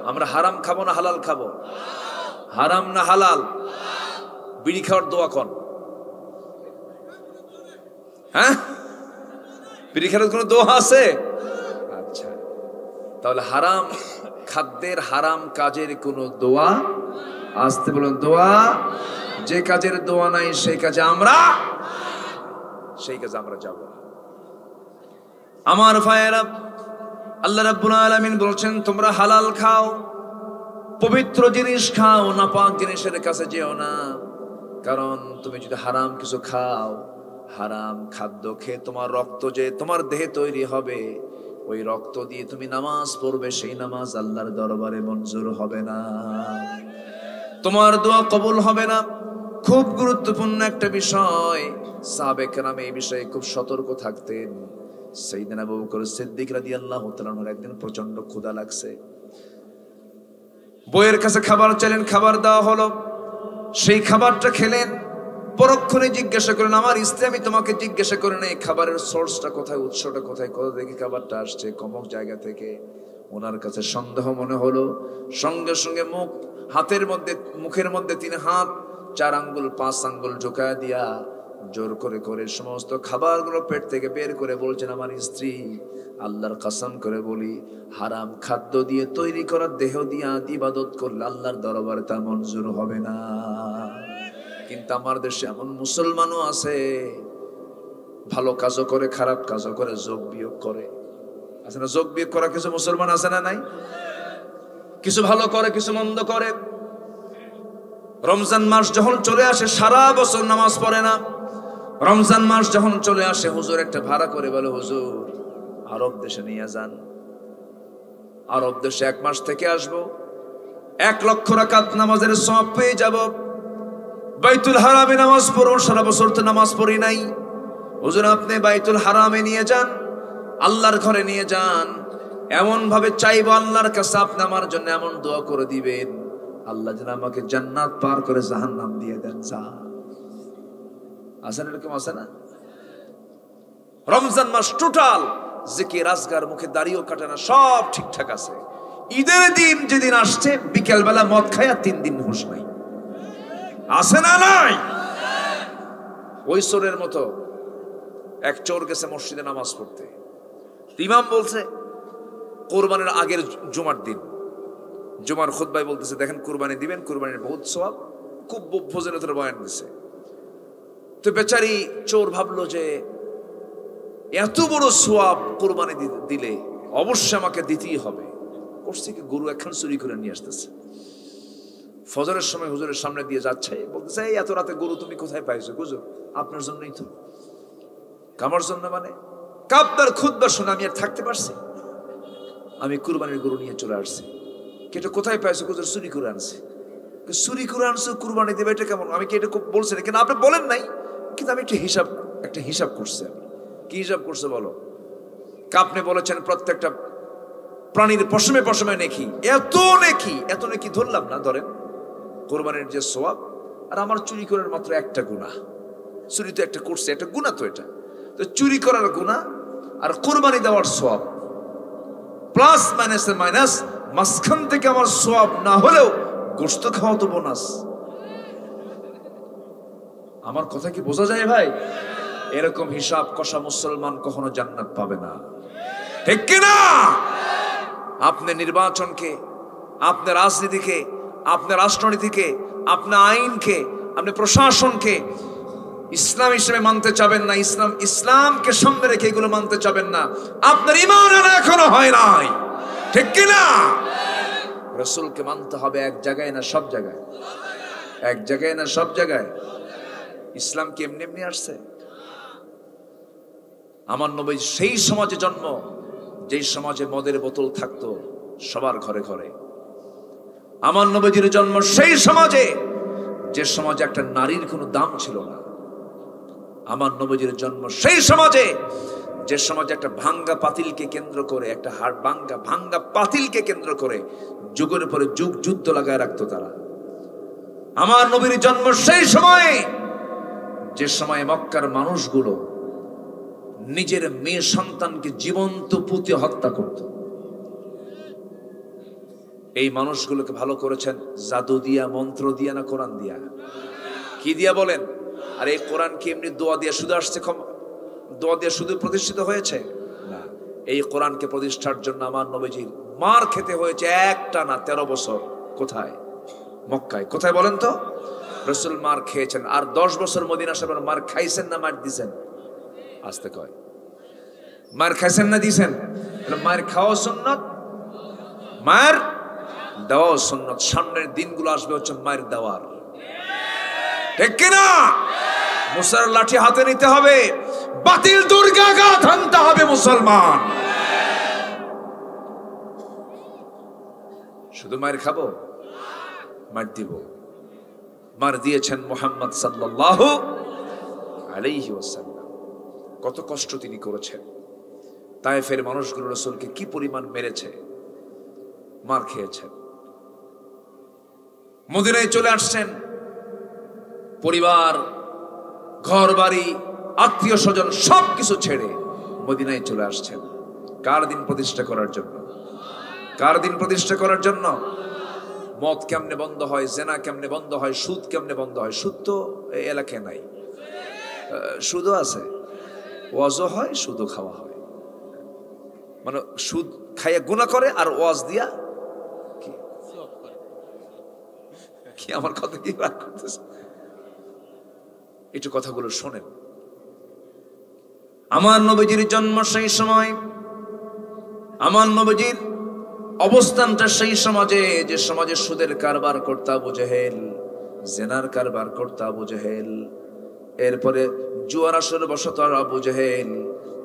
A: আমরা হারাম খাবো না হালাল খাবো? হারাম না হালাল? বিড়ি খাওয়ার দোয়া কর। হ্যাঁ, বিড়ি খাওয়ার কোনো দোয়া আছে? আচ্ছা, তাহলে হারাম খাদ্যের, হারাম কাজের কোনো দোয়া, আসতে বলুন দোয়া, যে কাজের দোয়া নাই সেই কাজে আমরা যাব না। আমার ভাইয়েরা, আল্লাহ রাব্বুল আলামিন বলছেন তোমরা হালাল খাও, পবিত্র জিনিস খাও, নাপাক জিনিসের কাছে যেও না। কারণ তুমি যদি হারাম কিছু খাও, হারাম খাদ্য খেয়ে তোমার রক্ত যে তোমার দেহে তৈরি হবে, ওই রক্ত দিয়ে তুমি নামাজ পড়বে, সেই নামাজ আল্লাহর দরবারে মঞ্জুর হবে না, তোমার দোয়া কবুল হবে না। খুব গুরুত্বপূর্ণ একটা বিষয়, সাহাবে কেরাম এই বিষয়ে খুব সতর্ক থাকতেন। সাইয়েদনা আবু বকর সিদ্দিক রাদিয়াল্লাহু তাআলা আনহুর একদিন প্রচন্ড ক্ষুধা লাগছে, বউয়ের কাছে খাবার চাইলেন, খাবার দেওয়া হলো, সেই খাবারটা খেলেন। পরক্ষণে জিজ্ঞাসা করেন, আমার স্ত্রী, আমি তোমাকে জিজ্ঞাসা করে নেই খাবারের সোর্সটা কোথায়, উৎসটা কোথায়, কোথা থেকে খাবারটা আসছে? কমক জায়গা থেকে। ওনার কাছে সন্দেহ মনে হলো, সঙ্গে সঙ্গে মুখের মধ্যে 3 হাত 4 আঙ্গুল 5 আঙ্গুল ঢোকায় দিয়া জোর করে করে সমস্ত খাবারগুলো পেট থেকে বের করে বলছেন, আমার স্ত্রী, আল্লাহর কসম করে বলি, হারাম খাদ্য দিয়ে তৈরি করা দেহ দিয়ে ইবাদত করলে আল্লাহর দরবারে তা মঞ্জুর হবে না। কিন্তু আমার দেশে এমন মুসলমানও আছে, ভালো কাজও করে, খারাপ কাজও করে, যোগ বিয়োগ করে। আছে না যোগ বিয়োগ করা কিছু মুসলমান আছে না নাই? কিছু ভালো করে, কিছু মন্দ করে। রমজান মাস যখন চলে আসে সারা বছর নামাজ পড়ে না। রমজান মাস যখন চলে আসে হুজুর একটা ভাড়া করে বলে, হুজুর আরব দেশে নিয়ে যান, আরব দেশে 1 মাস থেকে আসবো, 1 লক্ষ রাকাত নামাজের সওয়াব পেয়ে যাব, বাইতুল হারামে নামাজ পড়ুন। সারা বছর তো নামাজ পড়ি নাই, হুজুর আপনি বাইতুল হারামে নিয়ে যান, আল্লাহর ঘরে নিয়ে যান, এমন ভাবে চাইবো আল্লাহর কাছে, আপনি আমার জন্য এমন দোয়া করে দিবেন, আল্লাহ যেন আমাকে জান্নাত পার করে জাহান্নাম দিয়ে দেন। আসেন এরকম আছে না? রমজান মাস টোটাল জিকির আজগার, মুখে দাড়িও কাটে না, সব ঠিকঠাক আছে। ঈদের দিন যেদিন আসছে, বিকেল বেলা মদ খায়া 3 দিন হুঁশ নাই। আছে না নাই? ওই চোরের মতো এক চোর গেছে মসজিদে নামাজ পড়তে, ইমাম বলছে কোরবানির আগের জুমার দিন, জুমার খুতবায় বলতেছে, দেখেন কুরবানি দিবেন, কুরবানির বহুত সওয়াব, খুব ফজিলতের বয়ান দিছে। তো বেচারি চোর ভাবলো যে এত বড় সওয়াব কুরবানি দিলে অবশ্যই আমাকে দিতেই হবে। করছে কি, গরু একখান চুরি করে নিয়ে আসতেছে। ফজরের সময় হুজুরের সামনে দিয়ে যাচ্ছে, বলতেছে, এই এত রাতে গরু তুমি কোথায় পাইছো? হুজুর আপনার জন্যই তো। কামার জন্য মানে? কাপদার খুতবা শুনে আমি আর থাকতে পারছি, আমি কুরবানির গরু নিয়ে চলে আসছি। এটা কোথায় পাইছো? হুজুর চুরি করে আনছে। চুরি করে আনছো, কুরবানি দেবে, এটা কেমন? আমি কি এটা বলছি না? কিন্তু আপনি বলেন নাই, কিন্তু আমি একটা হিসাব করছি। আমি কি হিসাব করছে বলো? আপনি বলেছেন প্রত্যেকটা প্রাণীর পশমে পশমে নেকি, এত নেকি ধরলাম না, ধরেন কোরবানির যে সওয়াব, আর আমার চুরি করার মাত্র একটা গুনাহ। চুরি তো একটা করছে, একটা গুনাহ তো এটা। তো চুরি করার গুনাহ আর কোরবানি দেওয়ার সওয়াব, প্লাস মাইনাস, মাঝখান থেকে আমার সওয়াব না হলেও গোশত খাওয়া তো বোনাস। আমার কথা কি বোঝা যায় ভাই? এরকম হিসাব কষা মুসলমান কখনো জান্নাত পাবে না, ঠিক কিনা? আপনি নির্বাচনকে, আপনার রাজনীতিকে, আপনার রাষ্ট্রনীতিকে, আপনার আইনকে, আপনি প্রশাসনকে ইসলাম হিসেবে মানতে চাবেন না, ইসলামকে সামনে রেখে এগুলো মানতে চাবেন না, আপনার ঈমান আনা এখনো হয় নাই, ঠিক কিনা? রাসূলকে মানতে হবে এক জায়গায় না সব জায়গায়, এক জায়গায় না সব জায়গায়। ইসলাম কি এমনি এমনি আসছে? আমার নবী সেই সমাজে জন্ম, যেই সমাজে মদের বোতল থাকতো সবার ঘরে ঘরে। আমার নবীজির জন্ম সেই সমাজে, যে সমাজে একটা নারীর কোনো দাম ছিল না। আমার নবীজির জন্ম সেই সমাজে, যে সমাজে একটা ভাঙ্গা পাতিলকে কেন্দ্র করে, একটা ভাঙ্গা পাতিলকে কেন্দ্র করে যুগের পরে যুগ যুদ্ধ লাগায় রাখতো তারা। আমার নবীর জন্ম সেই সময়ে, যে সময়ে মক্কার মানুষগুলো নিজের মেয়ে সন্তানকে জীবন্ত পুঁতে হত্যা করত। এই মানুষগুলোকে ভালো করেছেন জাদু দিয়া, মন্ত্র দিয়া না কোরআন দিয়া? কি দিয়া বলেন? আর এই কোরআন কি এমনি দোয়া দিয়া শুধু আসছে, দোয়া দিয়া শুধু প্রতিষ্ঠিত হয়েছে না। এই কোরআনকে প্রতিষ্ঠার জন্য আমার নবীজির মার খেতে হয়েছে একটা না 13 বছর। কোথায়? মক্কায়। কোথায় বলেন তো? রাসূল মার খেয়েছেন। আর 10 বছর মদিনা শরীফের মার খাইছেন না মার দিছেন? আস্তে কয়, মার খাইছেন না দিছেন? মার খাওয়া সুন্নাত, মার দেওয়া সুন্নাত। সামনের দিনগুলো আসবে হচ্ছে মায়ের দেওয়ার, ঠিক কিনা? মুসার লাঠি হাতে নিতে হবে, বাতিল দুর্গাঘাত হানতে হবে মুসলমান। শুধু মায়ের খাবো? মার দিব। মার দিয়েছেন মুহাম্মদ সাল্লাল্লাহু আলাইহি ওয়াসাল্লাম। কত কষ্ট তিনি করেছেন। তায়েফের মানুষগুলো রাসূলকে কি পরিমাণ মেরেছে, মার খেয়েছেন। মদিনায় চলে আসছেন, পরিবার, ঘর বাড়ি, আত্মীয় স্বজন সবকিছু ছেড়ে মদিনায় চলে আসছেন। কার দিন প্রতিষ্ঠা করার জন্য? কার দিন প্রতিষ্ঠা করার জন্য? মদ কেমনে বন্ধ হয়, জেনা কেমনে বন্ধ হয়, সুদ কেমনে বন্ধ হয়? সুদ তো এই এলাকায় নাই, সুদও আছে, ওয়াজও হয়, সুদও খাওয়া হয়। মানে সুদ খাইয়া গুনাহ করে আর ওয়াজ দিয়া কি আমার কথা কি রাগ করতেছে? একটু কথাগুলো শোনেন। আমার নবীজির জন্ম সেই সময়, আমার নবীজির অবস্থানটা সেই সমাজে, যে সমাজে সুদের কারবার করতে আবু জেহেল, জেনার কারবার করতে আবু জেহেল, এরপরে জুয়ার আসরে বসত আবু জেহেল।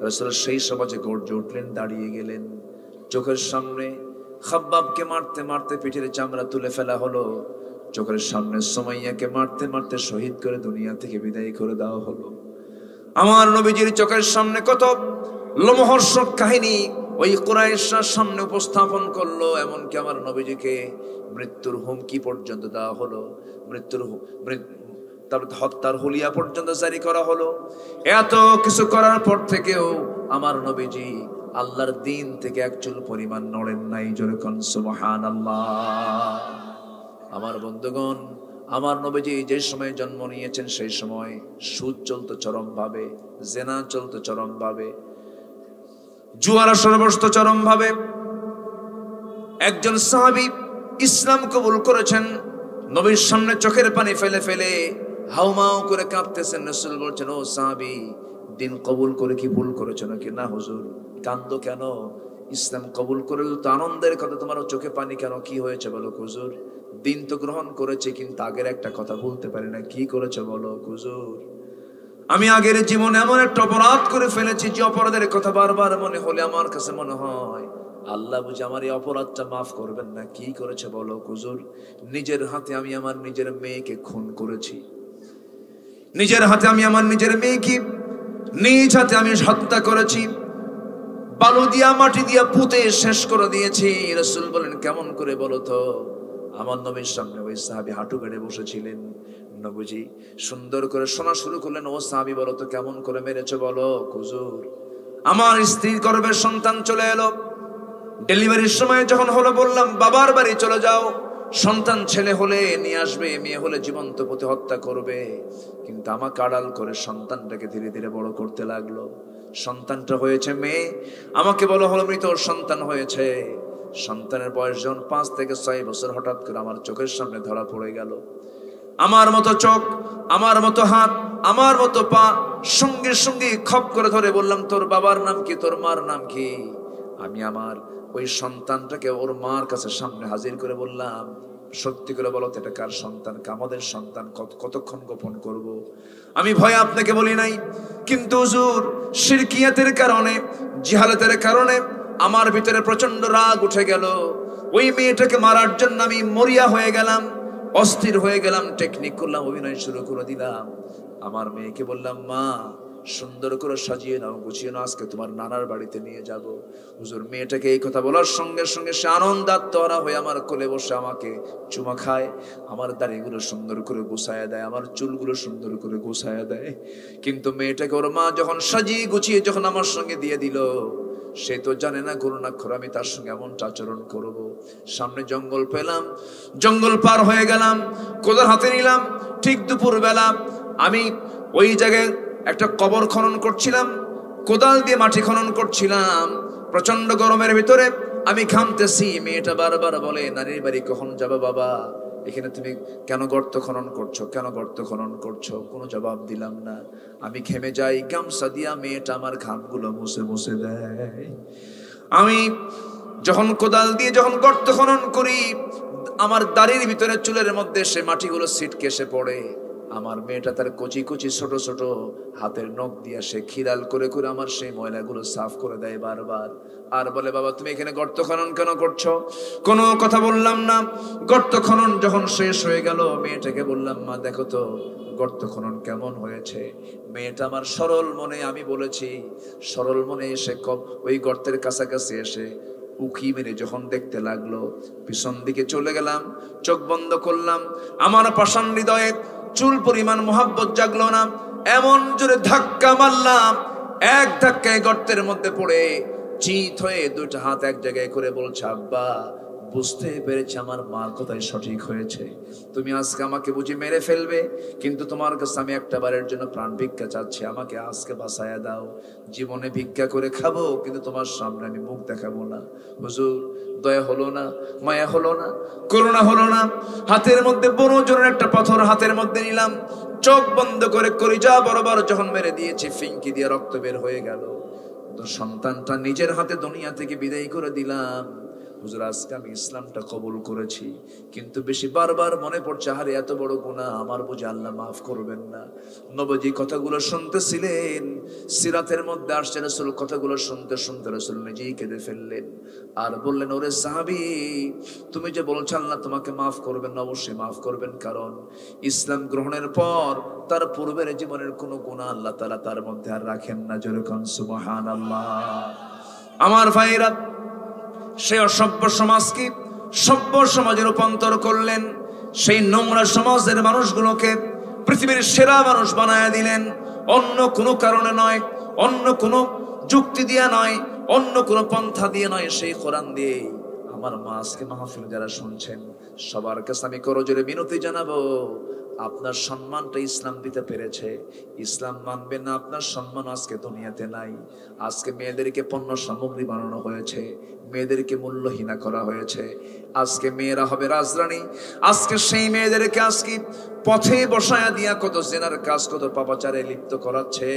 A: রাসূল সেই সমাজে গর্জে উঠলেন, দাঁড়িয়ে গেলেন। চোখের সামনে খাব্বাবকে মারতে মারতে পিঠের চামড়া তুলে ফেলা হলো। চোখের সামনে সুমাইয়াকে মারতে মারতে শহীদ করে দুনিয়া থেকে বিদায় করে দেওয়া হলো। আমার নবীজির চোখের সামনে কত লোমহর্ষক কাহিনী ওই কুরাইশরা সামনে উপস্থাপন করলো। এমনকি আমার নবীজিকে মৃত্যুর হুমকি পর্যন্ত দেওয়া হলো, তারপর হত্যার হুলিয়া পর্যন্ত জারি করা হলো। এত কিছু করার পর থেকেও আমার নবীজি আল্লাহর দিন থেকে এক চুল পরিমাণ নড়েন নাই। জোরে কোন সুবহানাল্লাহ। আমার বন্ধুগণ, আমার নবীজি যে সময় জন্ম নিয়েছেন সেই সময় সুদ চলতো চরম ভাবে, জেনা চলতো চরম ভাবে, জুয়ার আসর বসত চরম ভাবে। একজন সাহাবী ইসলাম কবুল করেছেন, নবীর সামনে চোখের পানি ফেলে ফেলে হাউমাউ করে কাঁপতেছেন। রাসূল বলছেন, ও সাহাবী, দিন কবুল করে কি ভুল করেছো নাকি? না হুজুর। কান্দো কেন? ইসলাম কবুল করে তো আনন্দের কথা, তোমার চোখে পানি কেন? কি হয়েছে বলো হুজুর? দিন তো গ্রহণ করেছে, কিন্তু আগের একটা কথা বলতে পারি না। কি করেছে বলো হুজুর? আমি আগের জীবনে এমন একটা অপরাধ করে ফেলেছি যে অপরাধের কথা বারবার মনে হলে আমার কাছে মনে হয় আল্লাহ বুঝি আমার এই অপরাধটা মাফ করবেন না। কি করেছে বলো হুজুর? নিজের হাতে আমি আমার নিজের মেয়েকে খুন করেছি, নিজের হাতে আমি আমার নিজের মেয়েকে নিজ হাতে আমি হত্যা করেছি, বালু দিয়া মাটি দিয়া পুঁতে শেষ করে দিয়েছি। রাসূল বলেন, কেমন করে বলো তো? আমার নবীর সামনে ওই সাহাবী হাঁটু গেড়ে বসেছিলেন। নবীজি সুন্দর করে শোনা শুরু করলেন, ও সাহাবী বলো তো কেমন করে মেরেছো বলো হুজুর? আমার স্ত্রীর গর্ভের সন্তান চলে এলো, ডেলিভারির সময় যখন হলো বললাম বাবার বাড়ি চলে যাও, সন্তান ছেলে হলে নিয়ে আসবে, মেয়ে হলে জীবন্ত পুঁতে হত্যা করবে। কিন্তু আমাকে আড়াল করে সন্তানটাকে ধীরে ধীরে বড় করতে লাগলো। সন্তানটা হয়েছে মেয়ে, আমাকে বলা হলো মৃত সন্তান হয়েছে। সন্তানের বয়স যখন 5 থেকে 6 বছর, হঠাৎ করে আমার চোখের সামনে ধরা পড়ে গেল। আমার মতো চোখ, আমার মতো হাত, আমার মতো পা সঙ্গে সঙ্গে খপ করে ধরে বললাম, তোর বাবার নাম কি, তোর মার নাম কি? আমি আমার ওই সন্তানটাকে ওর মার কাছে সামনে হাজির করে বললাম, সত্যি করে বলো তো এটা কার সন্তান? আমাদের সন্তান। কতক্ষণ গোপন করব? আমি ভয়ে আপনাকে বলি নাই, কিন্তু হুজুর শিরকিয়াতের কারণে, জিহালাতের কারণে আমার ভিতরে প্রচন্ড রাগ উঠে গেল। ওই মেয়েটাকে মারার জন্য আমি মরিয়া হয়ে গেলাম, অস্থির হয়ে গেলাম, টেকনিক করলাম, অভিনয় শুরু করে দিলাম। আমার মেয়েকে বললাম, মা সুন্দর করে সাজিয়ে নাও, গুছিয়ে নাও, আজকে তোমার নানার বাড়িতে নিয়ে যাব। হুজুর মেয়েটাকে এই কথা বলার সঙ্গে সঙ্গে সে আনন্দাত্মরা হয়ে আমার কোলে বসে আমাকে চুমা খায়, আমার দাড়িগুলো সুন্দর করে গোছায়া দেয়, আমার চুলগুলো সুন্দর করে গোছায়া দেয়। কিন্তু মেয়েটাকে ওর মা যখন সাজিয়ে গুছিয়ে যখন আমার সঙ্গে দিয়ে দিল, সে তো জানে না করুণাক্ষর আমি তার সঙ্গে এমনটা আচরণ করব। সামনে জঙ্গল পেলাম, জঙ্গল পার হয়ে গেলাম, কোদাল হাতে নিলাম। ঠিক দুপুর বেলা আমি ওই জায়গায় একটা কবর খনন করছিলাম, কোদাল দিয়ে মাটি খনন করছিলাম। প্রচন্ড গরমের ভিতরে আমি ঘামতেছি। মেয়েটা বারবার বলে, নানির বাড়ি কখন যাবে বাবা? এখানে তুমি কেন গর্ত খনন করছো, কেন গর্ত খনন করছো? কোনো জবাব দিলাম না। আমি ঘেমে যাই, গামছা দিয়া মেয়েটা আমার ঘামগুলো মুছে মুছে দেয়। আমি যখন কোদাল দিয়ে যখন গর্ত খনন করি, আমার দাড়ির ভিতরে চুলের মধ্যে সে মাটিগুলো ছিটকে এসে পড়ে। আমার মেয়েটা তার কচি কচি ছোট ছোট হাতের নখ দিয়ে সে খিরাল করে করে আমার সেই ময়লাগুলো সাফ করে দেয় বারবার। আর বলে, বাবা তুমি এখানে গর্ত খনন কেন করছো? কোনো কথা বললাম না। গর্ত খনন যখন শেষ হয়ে গেল, মেয়েটাকে বললাম, মা দেখো তো গর্ত খনন কেমন হয়েছে। মেয়েটা আমার সরল মনে, আমি বলেছি সরল মনে এসে ওই গর্তের কাছাকাছি এসে উকি মেরে যখন দেখতে লাগলো, পিছন দিকে চলে গেলাম, চোখ বন্ধ করলাম। আমার পাষাণ হৃদয়ে চুল পরিমাণ মোহাব্বত জাগলো না, এমন জোরে ধাক্কা মারলাম, এক ধাক্কায় গর্তের মধ্যে পড়ে চিত হয়ে দুইটা হাত এক জায়গায় করে বলছে, আব্বা বুঝতে পেরেছি আমার মার কথাই সঠিক হয়েছে। তুমি আজকে আমাকে বুঝি মেরে ফেলবে, কিন্তু তোমার কাছে আমি একটা বারের জন্য প্রাণ ভিক্ষা চাচ্ছি, আমাকে আজকে বাঁচায়া দাও। জীবনে ভিক্ষা করে খাবো, কিন্তু তোমার সামনে আমি মুখ দেখাবো না। হুজুর দয়া হলো না, মায়া হলো না, করুণা হলো না। হাতের মধ্যে বড় জোরের একটা পাথর হাতের মধ্যে নিলাম, চোখ বন্ধ করে কলিজা বরাবর যখন মেরে দিয়েছি, ফিঙ্কি দিয়ে রক্ত বের হয়ে গেল। তো সন্তানটা নিজের হাতে দুনিয়া থেকে বিদায় করে দিলাম। হুজুর আজকে আমি ইসলামটা কবুল করেছি, কিন্তু বেশি বারবার মনে পড়ছে, আরে এত বড় গুনাহ, আমার বুঝে আল্লাহ মাফ করবেন না। নবীজি কথাগুলো শুনতেছিলেন, সিরাতের মধ্যে আসছে, রাসূল কথাগুলো শুনতে শুনতে রাসূল নিজেই কেঁদে ফেললেন। আর বললেন, ওরে সাহাবী, তুমি যে বলছো আল্লাহ তোমাকে মাফ করবেন, অবশ্যই মাফ করবেন, কারণ ইসলাম গ্রহণের পর তার পূর্বের জীবনের কোনো গুনাহ আল্লাহ তাআলা তার মধ্যে আর রাখেন না। জোরে কোন সুবহানাল্লাহ। আমার ভাইরা, সেই অসভ্য সমাজকে সভ্য সমাজে রূপান্তর করলেন। সেই নোংরা সমাজের মানুষগুলোকে পৃথিবীর সেরা মানুষ বানায় দিলেন। অন্য কোনো কারণে নয়, অন্য কোনো যুক্তি দিয়ে নয়, অন্য কোনো পন্থা দিয়ে নয়, সেই কোরআন দিয়ে। আমার মা আজকে মাহফিল যারা শুনছেন, সবার কাছে আমি করজোরে মিনতি জানাবো, আপনার সম্মানটা ইসলাম দিতে পেরেছে। ইসলাম মানবেন না, আপনার সম্মান আজকে দুনিয়াতে নাই। আজকে মেয়েদেরকে পণ্য সামগ্রী বানানো হয়েছে, মেয়েদেরকে মূল্যহীনা করা হয়েছে। আজকে মেয়েরা হবে রাজরানী। আজকে সেই মেয়েদেরকে আজকে পথে বসায়া দিয়া কত জেনার কাজ, কত পাপাচারে লিপ্ত করাচ্ছে।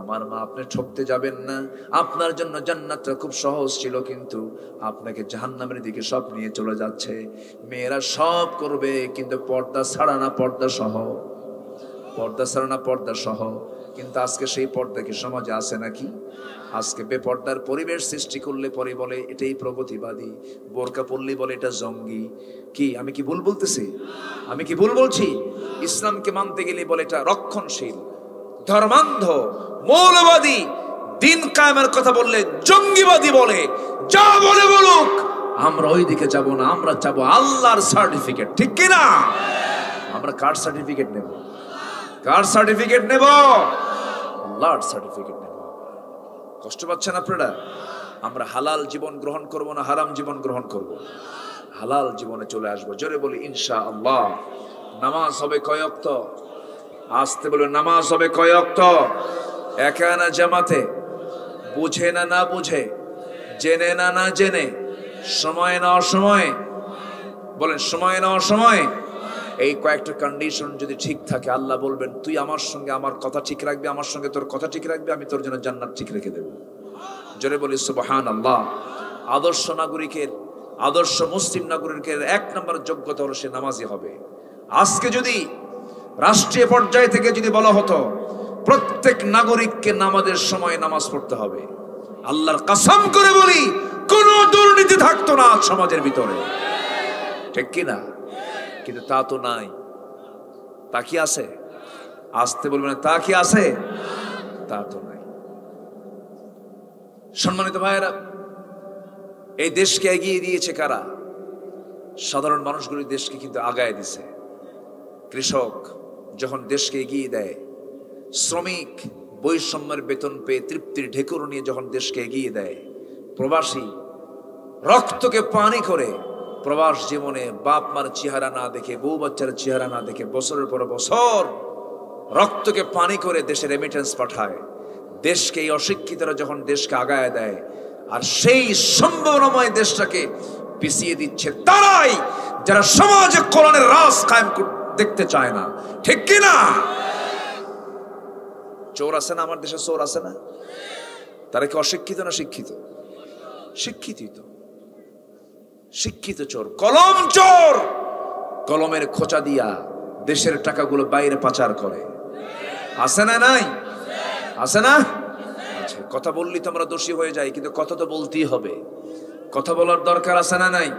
A: আমার মা, আপনি ঠকতে যাবেন না। আপনার জন্য জান্নাতটা খুব সহজ ছিল, কিন্তু আপনাকে জাহান্নামের দিকে সব নিয়ে চলে যাচ্ছে। মেয়েরা সব করবে, কিন্তু পর্দা ছাড়া না পর্দা সহ, পর্দা ছাড়া না পর্দা সহ। কিন্তু আজকে সেই পর্দা কি সমাজে আছে নাকি? আজকে বেপর্দার পরিবেশ সৃষ্টি করলে পরে বলে এটাই প্রগতিবাদী, বোরকা পড়লে বলে এটা জঙ্গি। কি আমি কি ভুল বলতেছি? আমি কি ভুল বলছি? ইসলামকে মানতে গেলে বলে এটা রক্ষণশীল, ধর্মান্ধ, মৌলবাদী। দিন কায়েমের কথা বললে জঙ্গিবাদী বলে। যা বলে বলুক, আমরা ওই দিকে যাব না, আমরা চাবো আল্লাহর সার্টিফিকেট। ঠিক কি না? আমরা কার সার্টিফিকেট নেব? কার সার্টিফিকেট নেব? আল্লাহর সার্টিফিকেট নেব। কষ্ট পাচ্ছেন আপনারা? আমরা হালাল জীবন গ্রহণ করব না হারাম জীবন গ্রহণ করব? হালাল জীবনে চলে আসবো। জোরে বলি ইনশাআল্লাহ। নামাজ হবে কয় ওয়াক্ত? আসতে বলে, নামাজ হবে কয় ওয়াক্ত? একা না জামাতে? বুঝে না না বুঝে? জেনে না না জেনে? সময় না অসময়ে? বলেন সময় না অসময়ে? এই কয়েকটা কন্ডিশন যদি ঠিক থাকে, আল্লাহ বলবেন তুই আমার সঙ্গে আমার কথা ঠিক রাখবি, আমার সঙ্গে তোর কথা ঠিক রাখবি, আমি তোর জন্য জান্নাত ঠিক রেখে দেব। জোরে বলি সুবহানাল্লাহ। আদর্শ নাগরিকের, আদর্শ মুসলিম নাগরিকের এক নম্বর যোগ্যতা হলো সে নামাজি হবে। আজকে যদি রাষ্ট্রীয় পর্যায় থেকে যদি বলা হতো প্রত্যেক নাগরিককে নামাজের সময় নামাজ পড়তে হবে, আল্লাহর কসম করে বলি কোনো দুর্নীতি থাকতো না সমাজের ভিতরে। ঠিক কি না? কিন্তু তা তো নাই। তা কি আছে? আসতে বলবেন, তা কি আছে? তা তো নাই। সম্মানিত ভাইয়েরা, এই দেশকে এগিয়ে দিয়েছে কারা? সাধারণ মানুষগুলি দেশকে কিন্তু আগায় দিছে। কৃষক যখন দেশকে এগিয়ে দেয়, শ্রমিক বৈষম্যের বেতন পেয়ে তৃপ্তির ঢেকুর নিয়ে যখন দেশকে এগিয়ে দেয়, প্রবাসী রক্তকে পানি করে প্রবাস জীবনে বাপ মার চেহারা না দেখে, বউ বাচ্চার চেহারা না দেখে বছরের পর বছর রক্তকে পানি করে দেশে রেমিটেন্স পাঠায়। দেশকে এই অশিক্ষিতরা যখন দেশকে আগায় দেয়, আর সেই সম্ভাবনাময় দেশটাকে পিছিয়ে দিচ্ছে তারাই যারা সমাজে কোরআনের রাজ কায়েম দেখতে চায় না, ঠিক কি না? চোর আছে না আমার দেশে, চোর আছে না? তারা কি অশিক্ষিত না শিক্ষিত? শিক্ষিতই তো। শিক্ষিত চোর, কলম চোর, কলমের খোঁচা দিয়া দেশের টাকাগুলো বাইরে পাচার করে। আছে না? নাই? আছে না? আচ্ছা, কথা বললি তো আমরা দোষী হয়ে যাই, কিন্তু কথা তো বলতেই হবে। কথা বলার দরকার আছে না নাই?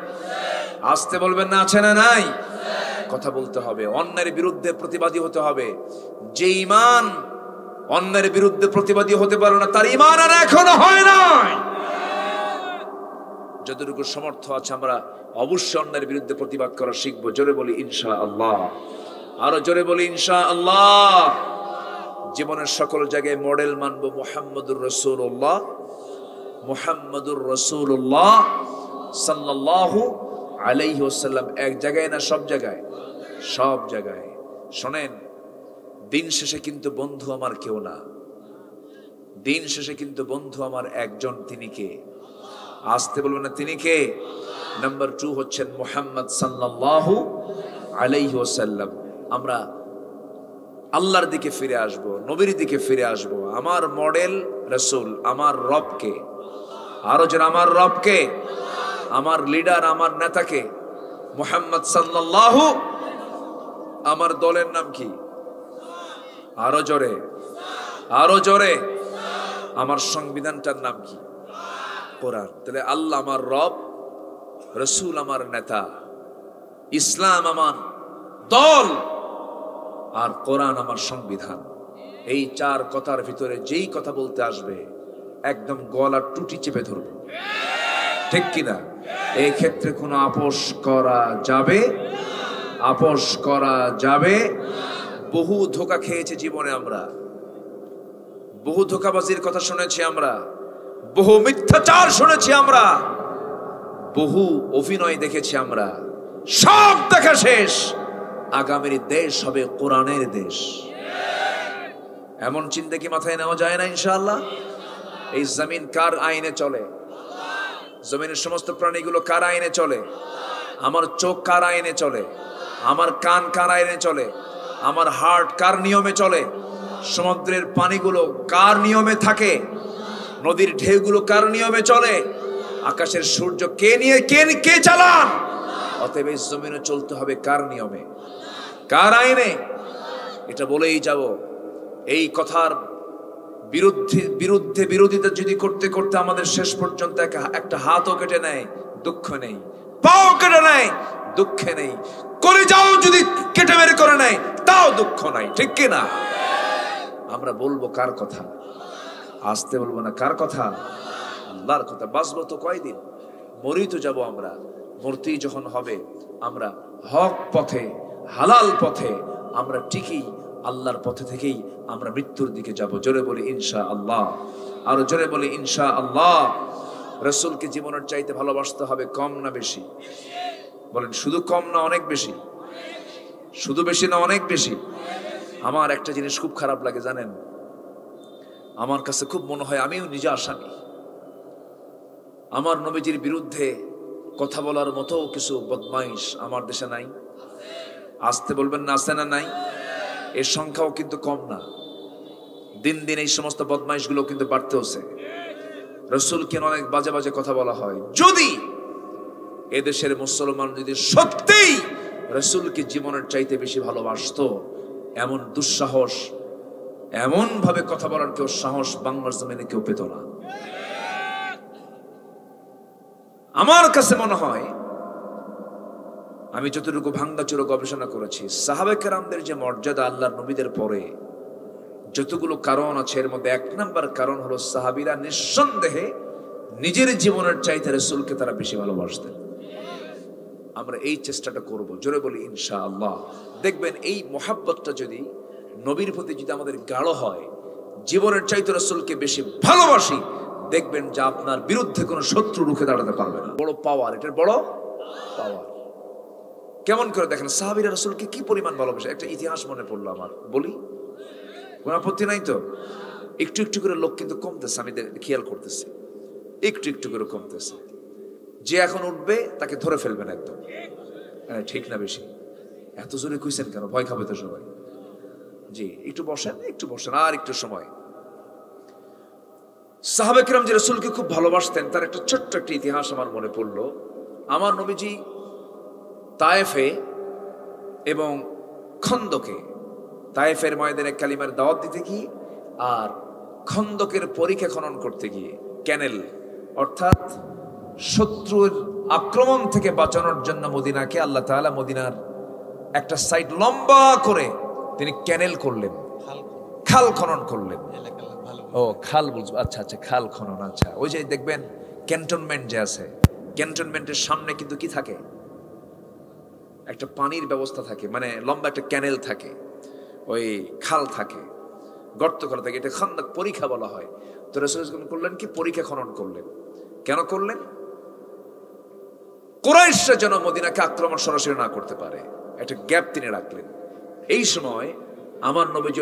A: আসতে বলবেন না, আছে না নাই? কথা বলতে হবে, অন্যের বিরুদ্ধে প্রতিবাদী হতে হবে। যে ঈমান অন্যের বিরুদ্ধে প্রতিবাদী হতে পারে না, তার ঈমান আর এখনো হয় নাই। যতটুকু সমর্থ আছে আমরা অবশ্যই অন্যের বিরুদ্ধে প্রতিবাদ করা শিখবো। জোরে বলি ইনশাআল্লাহ, আরো জোরে বলি ইনশাআল্লাহ। জীবনের সকল জায়গায় মডেল মানবো মুহাম্মদুর রাসূলুল্লাহ, মুহাম্মদুর রাসূলুল্লাহ সাল্লাল্লাহু আলাইহি ওয়াসাল্লাম। এক জায়গায় না, সব জায়গায়? সব জায়গায়। শোনেন, দিন শেষে কিন্তু বন্ধু আমার কেউ না, দিন শেষে কিন্তু বন্ধু আমার একজন। তিনি কে? আসতে বলবেন না, তিনি কে? নাম্বার 2 হচ্ছেন মুহাম্মদ সাল্লাল্লাহু আলাইহি ওয়াসাল্লাম। আমরা আল্লাহর দিকে ফিরে আসব, নবীর দিকে ফিরে আসব। আমার মডেল রাসূল, আমার রবকে। আরো যেন আমার রবকে, আমার লিডার, আমার নেতাকে মুহাম্মদ সাল্লাল্লাহু। আমার দলের নাম কি? আরো জোরে, আরো জোরে। আমার সংবিধানটার নাম কি? কোরআন। তাহলে আল্লাহ আমার রব, রাসূল আমার নেতা, ইসলাম আমার দল, আর কোরআন আমার সংবিধান। এই 4 কথার ভিতরে যেই কথা বলতে আসবে একদম গলার টুটি চেপে ধরবো, ঠিক কিনা? এই ক্ষেত্রে কোনো আপোষ করা যাবে? আপোষ করা যাবে? বহু ধোঁকা খেয়েছে জীবনে আমরা, বহু ধোঁকাবাজির কথা শুনেছি আমরা, বহু মিথ্যাচার শুনেছি আমরা, বহু অভিনয় দেখেছি আমরা। সব দেখা শেষ। আগামীর দেশ হবে কোরআনের দেশ। এমন চিন্তা কি মাথায় নেওয়া যায় না? ইনশাআল্লাহ। এই জমিন কার আইনে চলে? জমিনের সমস্ত প্রাণীগুলো কার আইনে চলে? আমার চোখ কার আইনে চলে? আমার কান কার আইনে চলে? আমার হার্ট কার নিয়মে চলে? সমুদ্রের পানিগুলো কার নিয়মে থাকে? নদীর ঢেউগুলো কার নিয়মে চলে? আকাশের সূর্য কে চালান? অতএব এই জমিনে চলতে হবে কার নিয়মে, কার আইনে? এটা বলেই যাব। এই কথার বিরোধিতা যদি করতে করতে আমাদের শেষ পর্যন্ত একটা হাতও কেটে নেয়, দুঃখ নেই। পাও কেটে নেয়, দুঃখে নেই। করে যাও যদি কেটে বের করে নেয়, তাও দুঃখ নাই, ঠিক কিনা? আমরা বলবো কার কথা? আসতে বলবো না, কার কথা? আল্লাহর কথা। বাঁচবো তো কয়দিন, মরি তো যাব আমরা। মূর্তি যখন হবে, আমরা হক পথে, হালাল পথে আমরা ঠিকই আল্লাহর পথে থেকেই আমরা মৃত্যুর দিকে যাব। জোরে বলি ইনশাআল্লাহ, আরো জোরে বলি ইনশাআল্লাহ। রাসূলকে জীবনের চাইতে ভালোবাসতে হবে, কম না বেশি? বলেন, শুধু কম না অনেক বেশি? শুধু বেশি না অনেক বেশি? আমার একটা জিনিস খুব খারাপ লাগে জানেন, আমার কাছে খুব মনে হয় আমিও নিজে আসামি। আমার নবীজির বিরুদ্ধে কথা বলার মতো কিছু বদমাইশ আমার দেশে নাই? আসতে বলবেন না, আছে না নাই? এর সংখ্যাও কিন্তু কম না। দিন দিন এই সমস্ত বদমাইশগুলো কিন্তু বাড়তেছে। রাসূলকে অনেক বাজে বাজে কথা বলা হয়। যদি এদেশের মুসলমান যদি সত্যিই রাসূলকে জীবনের চাইতে বেশি ভালোবাসতো, এমন দুঃসাহস, এমন ভাবে কথা বলার কেউ সাহস বাংলার জমিনে কেউ পেত না। আমার কাছে মনে হয়, আমি যতটুকু ভাঙ্গাচুরো গবেষণা করেছি, সাহাবে কেরামদের যে মর্যাদা আল্লাহর নবীদের পরে, যতগুলো কারণ আছে এর মধ্যে 1 নাম্বার কারণ হলো সাহাবীরা নিঃসন্দেহে নিজের জীবনের চাইতে রাসূলকে তারা বেশি ভালোবাসতেন। আমরা এই চেষ্টাটা করব, জোরে বলি ইনশাআল্লাহ। দেখবেন এই মহাব্বতটা যদি নবীর প্রতি যদি আমাদের গাঢ় হয়, জীবনের চাইতে রাসূলকে বেশি ভালোবাসি, দেখবেন যে আপনার বিরুদ্ধে কোনো শত্রু রুখে দাঁড়াতে পারবে না। বড় পাওয়ার, এটার বড় পাওয়ার। কেমন করে দেখেন সাহাবীরা রাসূলকে কি পরিমাণ ভালোবাসে। একটা ইতিহাস মনে পড়লো আমার, বলি? কোনো আপত্তি নাই তো? একটু একটু করে লোক কিন্তু কমতেছে, আমি খেয়াল করতেছি। একটু একটু করে কমতেছে। যে এখন উঠবে তাকে ধরে ফেলবেন একদম। ঠিক না বেশি? এত জোরে কইছেন কেন? ভয় খাবে তো সবাই। জি, একটু বসেন, একটু বসেন, আর একটু সময়। সাহাবা কিরাম যে রাসূলকে খুব ভালোবাসতেন, তার একটা ছোট্ট একটা ইতিহাস আমার মনে পড়লো। আমার নবীজি তায়েফে এবং খন্দকে, তায়েফের ময়দানে কালিমার দাওয়াত দিতে গিয়ে আর খন্দকের পরীক্ষা খনন করতে গিয়ে, ক্যানেল অর্থাৎ শত্রুর আক্রমণ থেকে বাঁচানোর জন্য মদিনাকে আল্লাহ তাআলা মদিনার একটা সাইড লম্বা করে তিনি ক্যানেল করলেন, খাল খনন করলেন। ও খাল বুঝবো, আচ্ছা আচ্ছা, খাল খনন। আচ্ছা, ওই যে দেখবেন ক্যান্টনমেন্ট যে আছে, ক্যান্টনমেন্টের সামনে কিন্তু কি থাকে, একটা পানির ব্যবস্থা থাকে, মানে লম্বা একটা ক্যানেল থাকে, ওই খাল থাকে, গর্ত করা থাকে, এটা খন্দক পরীক্ষা বলা হয়। তো রাসূল করলেন কি, পরীক্ষা খনন করলেন। কেন করলেন? কুরাইশরা যেন মদিনাকে আক্রমণ সরাসরি না করতে পারে, একটা গ্যাপ তিনি রাখলেন। এই সময় আমার নবীজি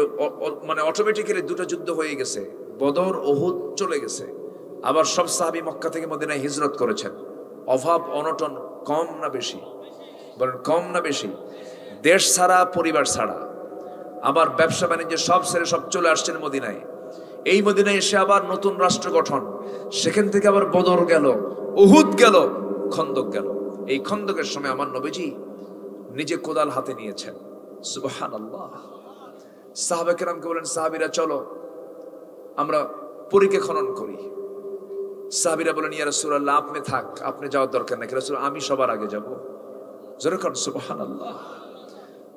A: মানে অটোমেটিক্যালি দুটো যুদ্ধ হয়ে গেছে, বদর উহুদ চলে গেছে, আবার সব সাহাবী মক্কা থেকে মদিনায় হিজরত করেছেন। অভাব অনটন কম না বেশি? বলেন কম না বেশি? দেশ ছাড়া, পরিবার ছাড়া, আবার ব্যবসা বাণিজ্য সব ছেড়ে সব চলে আসছেন মদিনায়। এই মদিনায় এসে আবার নতুন রাষ্ট্র গঠন, সেখান থেকে আবার বদর গেল, উহুদ গেল, খন্দক গেল। এই খন্দকের সময় আমার নবীজি নিজে কোদাল হাতে নিয়েছেন। সুবহানাল্লাহ। সাহাবা কেরামকে বলেন, সাহাবীরা চলো আমরা পরীক্ষা খনন করি। সাহাবীরা বলেন, ইয়া রাসূলুল্লাহ আপনি থাক, আপনি যাওয়ার দরকার নাই। রাসূল, আমি সবার আগে যাব। জোরে কোন সুবহানাল্লাহ।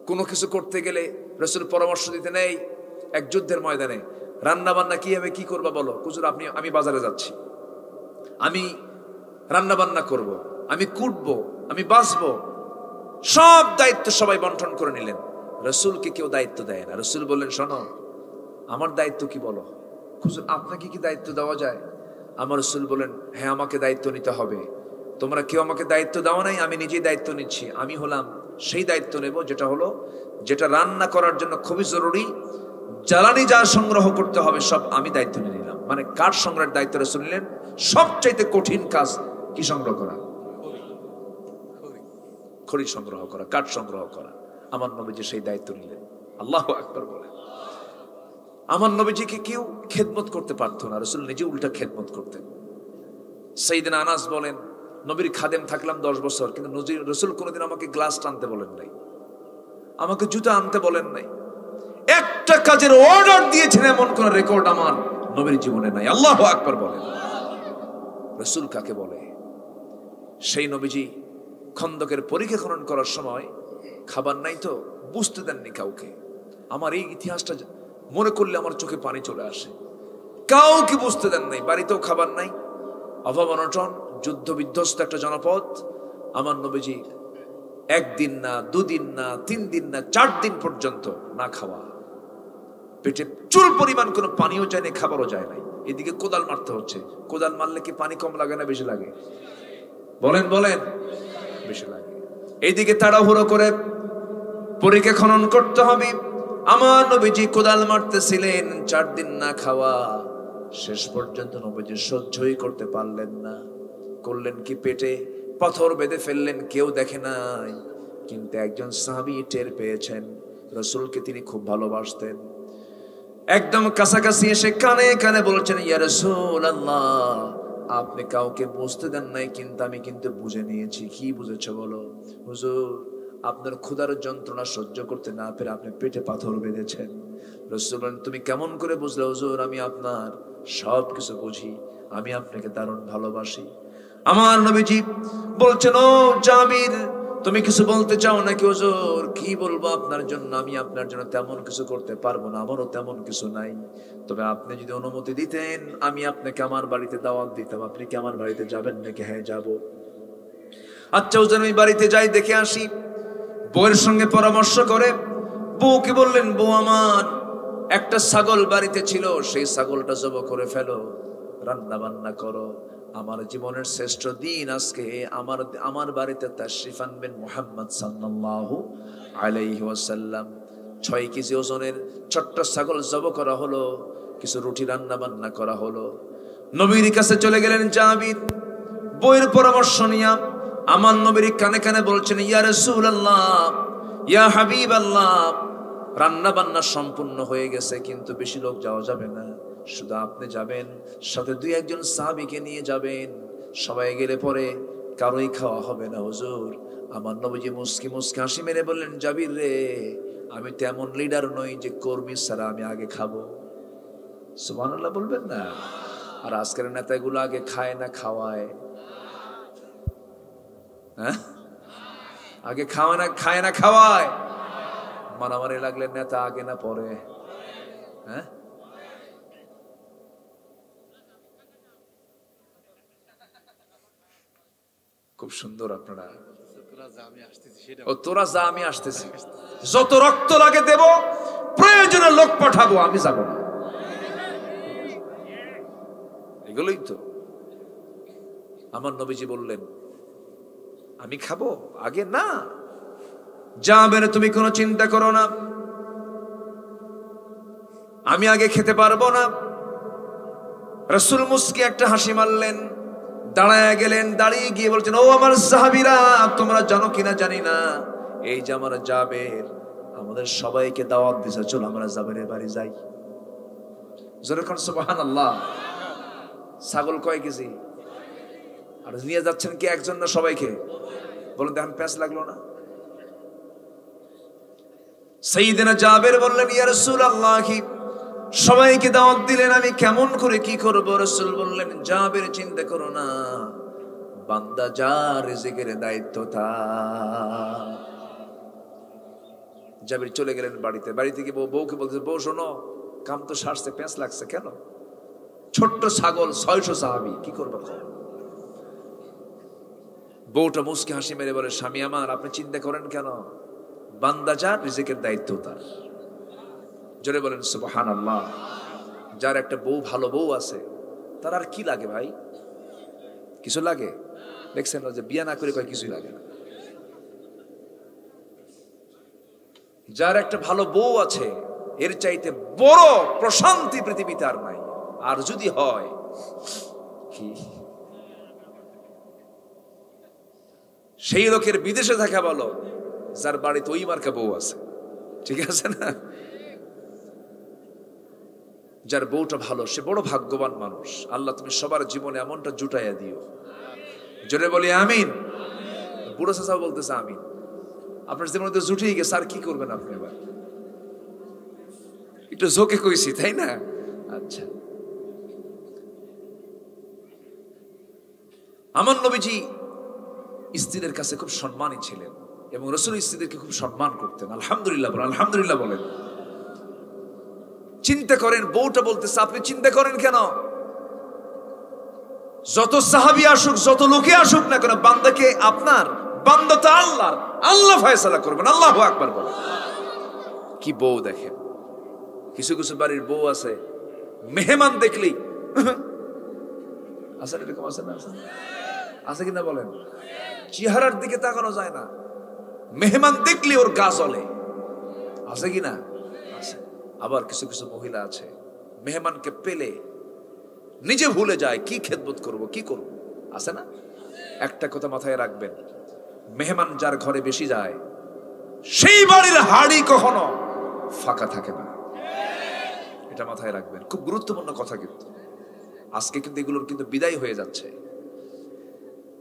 A: কোনো কিছু করতে গেলে রাসূল পরামর্শ দিতে নেই। এক যুদ্ধের ময়দানে রান্না বান্না কি হবে, কি করবা বলো? হুজুর আমি বাজারে যাচ্ছি, আমি রান্না বান্না করব, আমি কুটবো, আমি বাঁচবো, সব দায়িত্ব সবাই বন্টন করে নিলেন। রাসূলকে কেউ দায়িত্ব দেয় না। রাসূল বললেন, শোনো আমার দায়িত্ব কি বলো? হুজুর আপনাকে কি দায়িত্ব দেওয়া যায়? আমার রাসূল বলেন, হ্যাঁ আমাকে দায়িত্ব নিতে হবে। তোমরা কেউ আমাকে দায়িত্ব দাও নাই, আমি নিজেই দায়িত্ব নিচ্ছি। আমি হলাম সেই দায়িত্ব নেব যেটা রান্না করার জন্য খুবই জরুরি, জ্বালানি যা সংগ্রহ করতে হবে সব আমি দায়িত্ব নিয়ে নিলাম। মানে কাঠ সংগ্রহের দায়িত্ব রাসূল নিলেন। সবচাইতে কঠিন কাজ কি সংগ্রহ করা? খড়ি সংগ্রহ করা, কাঠ সংগ্রহ করা। আমার নবীজি সেই দায়িত্ব নিলেন। আল্লাহু আকবার বলে। আমার নবীজিকে কেউ খেদমত করতে পারতো না, রাসূল নিজে উল্টা খেদমত করতেন। সাইয়েদনা আনাস বলেন, নবীর খাদেম থাকলাম 10 বছর, কিন্তু রাসূল কোনোদিন আমাকে গ্লাস টানতে বলেন নাই, আমাকে জুতা আনতে বলেন নাই। একটা কাজের অর্ডার দিয়েছেন এমন কোন রেকর্ড আমার নবীর জীবনে নাই। আল্লাহু আকবার বলেন। রাসূল কাকে বলে? সেই নবীজি খন্দকের পরীক্ষা খনন করার সময় খাবার নাই তো বুঝতে দেননি কাউকে। আমার এই ইতিহাসটা মনে করলে আমার চোখে পানি চলে আসে। কাউকে বুঝতে দেন নাই, বাড়িতেও খাবার নাই, অভাব অনটন, যুদ্ধ বিধ্বস্ত একটা জনপদ। আমার নবীজি 1 দিন না, 2 দিন না, 3 দিন না, 4 দিন পর্যন্ত না খাওয়া, পেটে চুল পরিমাণ কোনো পানিও যায় না, খাবারও যায় নাই। এদিকে কোদাল মারতে হচ্ছে। কোদাল মারলে কি পানি কম লাগে না বেশি লাগে? বলেন বলেন, বেশি লাগে। এইদিকে তাড়াহুড়ো করে পরীক্ষা খনন করতে হবে। আমার নবীজি কোদাল মারতেছিলেন, 4 দিন না খাওয়া। শেষ পর্যন্ত নবীজি সহ্যই করতে পারলেন না। করলেন কি, পেটে পাথর বেঁধে ফেললেন। কেউ দেখে নাই, কিন্তু একজন সাহাবী টের পেয়েছেন। রাসূলকে তিনি খুব ভালোবাসতেন। একদম কাছাকাছি এসে কানে কানে বলছেন, ইয়া রাসূলুল্লাহ আপনি কাউকে বুঝতে দেন নাই, কিন্তু আমি কিন্তু বুঝে নিয়েছি। কি বুঝেছো বলো? হুজুর আপনার ক্ষুধার যন্ত্রণা সহ্য করতে না পেরে আপনি পেটে পাথর বেঁধেছেন। রাসূল বলেন, তুমি কেমন করে বুঝলে? হুজুর আমি আপনার সব কিছু বুঝি, আমি আপনাকে দারুণ ভালোবাসি। আমার নবীজি বলছেন, ও জাবির তুমি কিছু বলতে চাও নাকি? হুজুর কি বলবো আপনার জন্য? আমি আপনার জন্য তেমন কিছু করতে পারবো না, আমারও তেমন কিছু নাই। তবে আপনি যদি অনুমতি দিতেন আমি আপনাকে আমার বাড়িতে দাওয়াত দিতাম। আপনি কি আমার বাড়িতে যাবেন নাকি? হ্যাঁ যাব। আচ্ছা হুজুর আমি বাড়িতে যাই, দেখে আসি। বউয়ের সঙ্গে পরামর্শ করে বউকে বললেন, বউ আমার একটা ছাগল বাড়িতে ছিল, সেই ছাগলটা জবাই করে ফেলো, রান্না বান্না করো। আমার জীবনের শ্রেষ্ঠ দিন আজকে। আমার বাড়িতে তাশরিফ আনবেন মুহাম্মদ সাল্লাল্লাহু আলাইহি ওয়াসাল্লাম। 6 কেজি ওজনের ছোট্ট ছাগল জবাই করা হলো, কিছু রুটি রান্না বান্না করা হলো। নবীর কাছে চলে গেলেন জাবির, বইয়ের পরামর্শ নিয়া আমার নবীর কানে কানে বলছেন, ইয়া রাসূলুল্লাহ, ইয়া হাবিবাল্লাহ, রান্না বান্না সম্পূর্ণ হয়ে গেছে, কিন্তু বেশি লোক যাওয়া যাবে না, শুধু আপনি যাবেন, সাথে দুই একজন সাহাবীকে নিয়ে যাবেন, সবাই গেলে পরে কারোই খাওয়া হবে না হুজুর। আমার নবীজি মুস্কি মুস্কি হাসি মেরে বললেন, জাবির রে, আমি তেমন লিডার নই যে কর্মী ছাড়া আমি আগে খাবো। সুবহানাল্লাহ বলবেন না? আর আজকের নেতাগুলো আগে খায় না খাওয়ায়? হ্যাঁ, আগে খায় না খাওয়ায়। মারামারি লাগলে নেতা আগে না পরে? হ্যাঁ, খুব সুন্দর আপনারা। ও তোরা যা, আমি আসতেছি, যত রক্ত লাগে দেব, প্রয়োজনে লোক পাঠাবো, আমি যাব না। এগুলোই তো। আমার নবীজি বললেন, আমি খাবো আগে না, যাবেন, তুমি কোনো চিন্তা করো না, আমি আগে খেতে পারবো না। রাসূল মুস্কি একটা হাসি মারলেন, দাঁড়ায় গেলেন, দাঁড়িয়ে গিয়ে বলছেন, ও আমার সাহাবীরা, তোমরা জানো কিনা জানি না, এই যে আমার জাবের আমাদের সবাইকে দাওয়াত দিয়েছে, চলো আমরা জাবেরের বাড়ি যাই। জোরে কোন সুবহানাল্লাহ। ছাগল কয় কেজি? আর নিয়ে যাচ্ছেন কি একজন না সবাইকে? বলেন দেখেন, প্যাঁচ লাগলো না? সাইয়েদনা জাবের বললেন, ইয়া রাসূলুল্লাহ, সবাইকে দাওয়াত দিলেন, আমি কেমন করে কি করব? রাসূল বললেন, জাবের চিন্তা করো না, বান্দা যার রিজিকের দায়িত্ব তার। জাবের চলে গেলেন বাড়িতে। বাড়ি থেকে বউকে বলছে, বউ শোনো, কাম তো সারছে, প্যাঁচ লাগছে কেন? ছোট্ট ছাগল, 600 সাহাবী, কি করবো? বউটা মুস্কি হাসি মেরে বলে, স্বামী আমার, আপনি চিন্তা করেন কেন? বান্দা যার রিজিকের দায়িত্ব তার। জোরে বলেন সুবহানাল্লাহ। যার একটা বউ, ভালো বউ আছে, তার আর কি লাগে ভাই? কিছু লাগে? দেখছেন না যে বিয়ে না করে কয় কিছুই লাগে না। যার একটা ভালো বউ আছে, এর চাইতে বড় প্রশান্তি পৃথিবীতে আর নাই। আর যদি হয় কি, সেই লোকের বিদেশে থাকা ভালো, যার বাড়িতে ওই মার্কা বউ আছে। ঠিক আছে না? যার বউটা ভালো, সে বড় ভাগ্যবান মানুষ। আল্লাহ তুমি সবার জীবনে এমনটা জুটাইয়া দিও। জোরে বলি আমিন। বুড়ো চাচা বলতেছে আমিন। আপনার জীবনে তো জুটেই গেছে, আর কি করবেন আপনি? এবার একটু ঝোঁকে কইছি, তাই না? আচ্ছা, আমার নবীজি স্ত্রীদের কাছে খুব সম্মানী ছিলেন এবং রাসূল স্ত্রীদেরকে খুব সম্মান করতেন। আলহামদুলিল্লাহ বলেন, আলহামদুলিল্লাহ বলেন। চিন্তা করেন, বউটা বলতেছে, আপনি চিন্তা করেন কেন? যত সাহাবী আসুক, যত লোকে আসুক না কেন, বান্দাকে আপনার, বান্দা তো আল্লাহর, আল্লাহ ফয়সালা করবেন। আল্লাহু আকবার বলেন। কি বউ দেখেন। কিছু কিছু বাড়ির বউ আছে, মেহমান দেখলেই আছে, এরকম আছে না? আছে কিনা বলেন? চেহারার দিকে তাকানো যায় না, মেহমান দেখলে ওর গা জ্বলে। আছে কিনা? আছে। আবার কিছু কিছু মহিলা আছে, মেহমানকে পেলে নিজে ভুলে যায়, কি খেদমত করব, কি করব। আছে না? একটা কথা মাথায় রাখবেন, মেহমান যার ঘরে বেশি যায়, সেই বাড়ির হাড়ি কখনো ফাঁকা থাকে না। এটা মাথায় রাখবেন, খুব গুরুত্বপূর্ণ কথা। কিন্তু আজকে কিন্তু এগুলোর কিন্তু বিদায় হয়ে যাচ্ছে।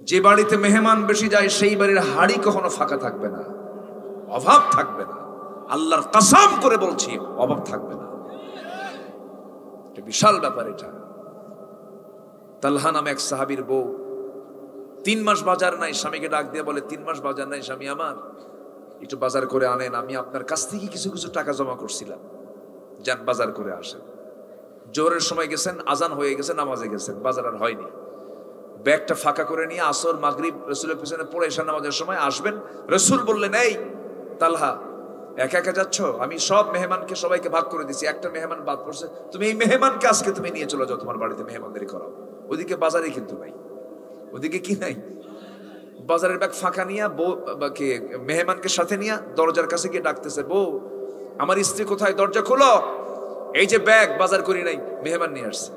A: যে বাড়িতে মেহমান বেশি যায়, সেই বাড়ির হাড়ি কখনো ফাঁকা থাকবে না, অভাব থাকবে না। আল্লাহর কসম করে বলছি, অভাব থাকবে না। এটা বিশাল ব্যাপার। এটা তালহা নামে এক সাহাবীর বউ, 3 মাস বাজার নাই, স্বামীকে ডাক দিয়ে বলে, 3 মাস বাজার নাই, স্বামী আমার একটু বাজার করে আনেন, আমি আপনার কাছ থেকে কিছু কিছু টাকা জমা করছিলাম, যান বাজার করে আসেন। জোহরের সময় গেছেন, আজান হয়ে গেছে, নামাজে গেছেন, বাজার আর হয়নি। ব্যাগটা ফাঁকা করে নিয়ে আসর মাগরিব রাসূলের পিছনে পড়ে এশা নামাজের সময় আসবেন। রাসূল বললেন, এই তালহা, একা একা যাচ্ছ? আমি সব মেহমানকে সবাইকে ভাগ করে দিছি, একটা মেহমান বাদ পড়ছে, তুমি এই মেহমানকে আজকে তুমি নিয়ে চলে যাও, তোমার বাড়িতে মেহমানদারি করাও। ওদিকে বাজারে কিন্তু নাই, ওদিকে কি নাই? বাজারের ব্যাগ ফাঁকা নিয়ে বউ মেহমানকে সাথে নিয়ে দরজার কাছে গিয়ে ডাকতেছে, বউ আমার স্ত্রী কোথায়? দরজা খোলো, এই যে ব্যাগ বাজার করি নাই, মেহমান নিয়ে আসছে।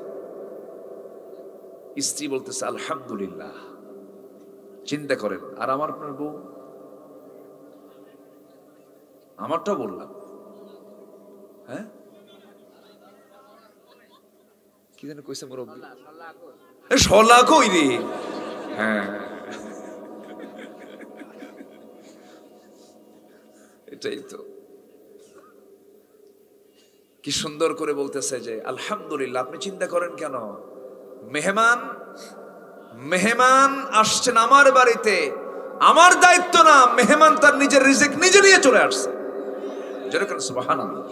A: স্ত্রী বলতেছে আলহামদুলিল্লাহ। চিন্তা করেন, আর আমার আপনার বউ, আমারটাও বললাম, হ্যাঁ কি যেন কইছে মুরব্বী, শলা কই রে, হ্যাঁ এটাই তো। কি সুন্দর করে বলতেছে যে আলহামদুলিল্লাহ। আপনি চিন্তা করেন কেন, মেহমান আসছেন আমার বাড়িতে, আমার দায়িত্ব না, মেহমান তার নিজের রিজিক নিজে নিয়ে চলে আসছে। যেরকম সুবহানাল্লাহ।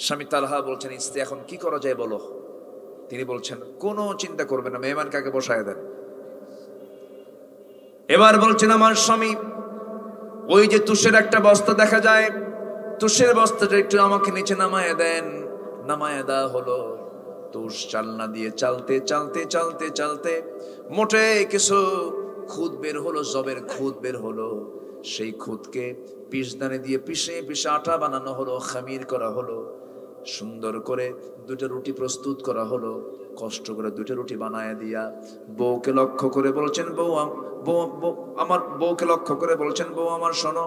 A: স্বামী তালহা বলছেন, স্ত্রী এখন কি করা যায় বলো? তিনি বলছেন কোনো চিন্তা করবেন না, মেহমানকে আগে বসায় দেন। এবার বলছেন আমার স্বামী, ওই যে তুষের একটা বস্তা দেখা যায়, তুষের বস্তাটা একটু আমাকে নিচে নামায় দেন। নামায় দেওয়া হলো। তুষ চালনা দিয়ে চালতে চালতে চালতে চালতে মোটে কিছু খুদ বের হলো, জবের খুদ বের হলো। সেই খুদকে পিষদানে দিয়ে পিষে পিষে আটা বানানো হলো, খামির করা হলো। সুন্দর করে দুটো রুটি প্রস্তুত করা হলো। কষ্ট করে দুটো রুটি বানায় দিয়া বউকে লক্ষ্য করে বলছেন, আমার বউকে লক্ষ্য করে বলছেন, বউ আমার শোনো,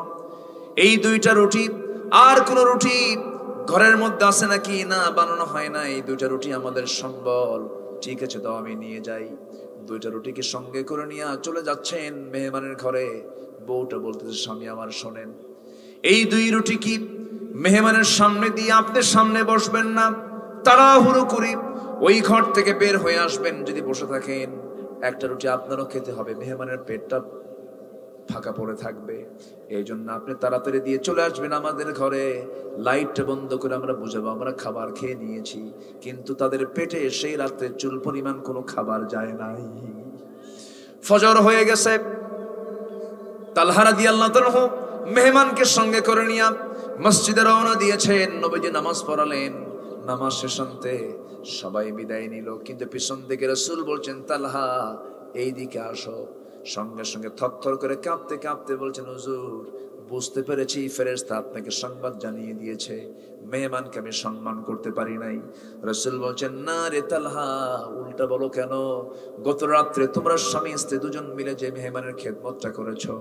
A: এই দুইটা রুটি, আর কোন রুটি ঘরের মধ্যে আছে নাকি? না, বানানো হয় না। এই দুইটা রুটি আমাদের সম্বল। ঠিক আছে, দাও আমি নিয়ে যাই। দুইটা রুটিকে সঙ্গে করে নিয়ে চলে যাচ্ছেন মেহমানের ঘরে। বউটা বলতেছে, স্বামী আমার শোনেন, এই দুই রুটি কি মেহমানের সামনে দিয়ে আপনি সামনে বসবেন না, তাড়াহুড়ো করে ওই ঘর থেকে বের হয়ে আসবেন। যদি বসে থাকেন, একটা রুটি আপনারও খেতে হবে, মেহমানের পেটটা ফাঁকা পড়ে থাকবে। এই জন্য আপনি তাড়াতাড়ি দিয়ে চলে আসবেন আমাদের ঘরে। লাইটটা বন্ধ করে আমরা বুঝাবো আমরা খাবার খেয়ে নিয়েছি, কিন্তু তাদের পেটে সেই রাত্রে চুল পরিমাণ কোনো খাবার যায় নাই। ফজর হয়ে গেছে। তালহা রাদিয়াল্লাহু তাআলা মেহমানকে সঙ্গে করে নিয়ে মসজিদে রওনা দিয়েছেন। নবীজি নামাজ পড়ালেন। নামাজ শেষান্তে সবাই বিদায় নিল, কিন্তু পিছন থেকে রাসূল বলছেন, তালহা এইদিকে আসো। সঙ্গে সঙ্গে থরথর করে কাঁপতে কাঁপতে বলছেন, হুজুর বুঝতে পেরেছি ফেরেশতা আপনাকে সংবাদ জানিয়ে দিয়েছে, মেহমানকে আমি সম্মান করতে পারি নাই। রাসূল বলছেন, না রে তালহা, উল্টা বলো কেন? গত রাত্রে তোমরা স্বামী স্ত্রী দুজন মিলে যে মেহমানের খেদমতটা করেছো,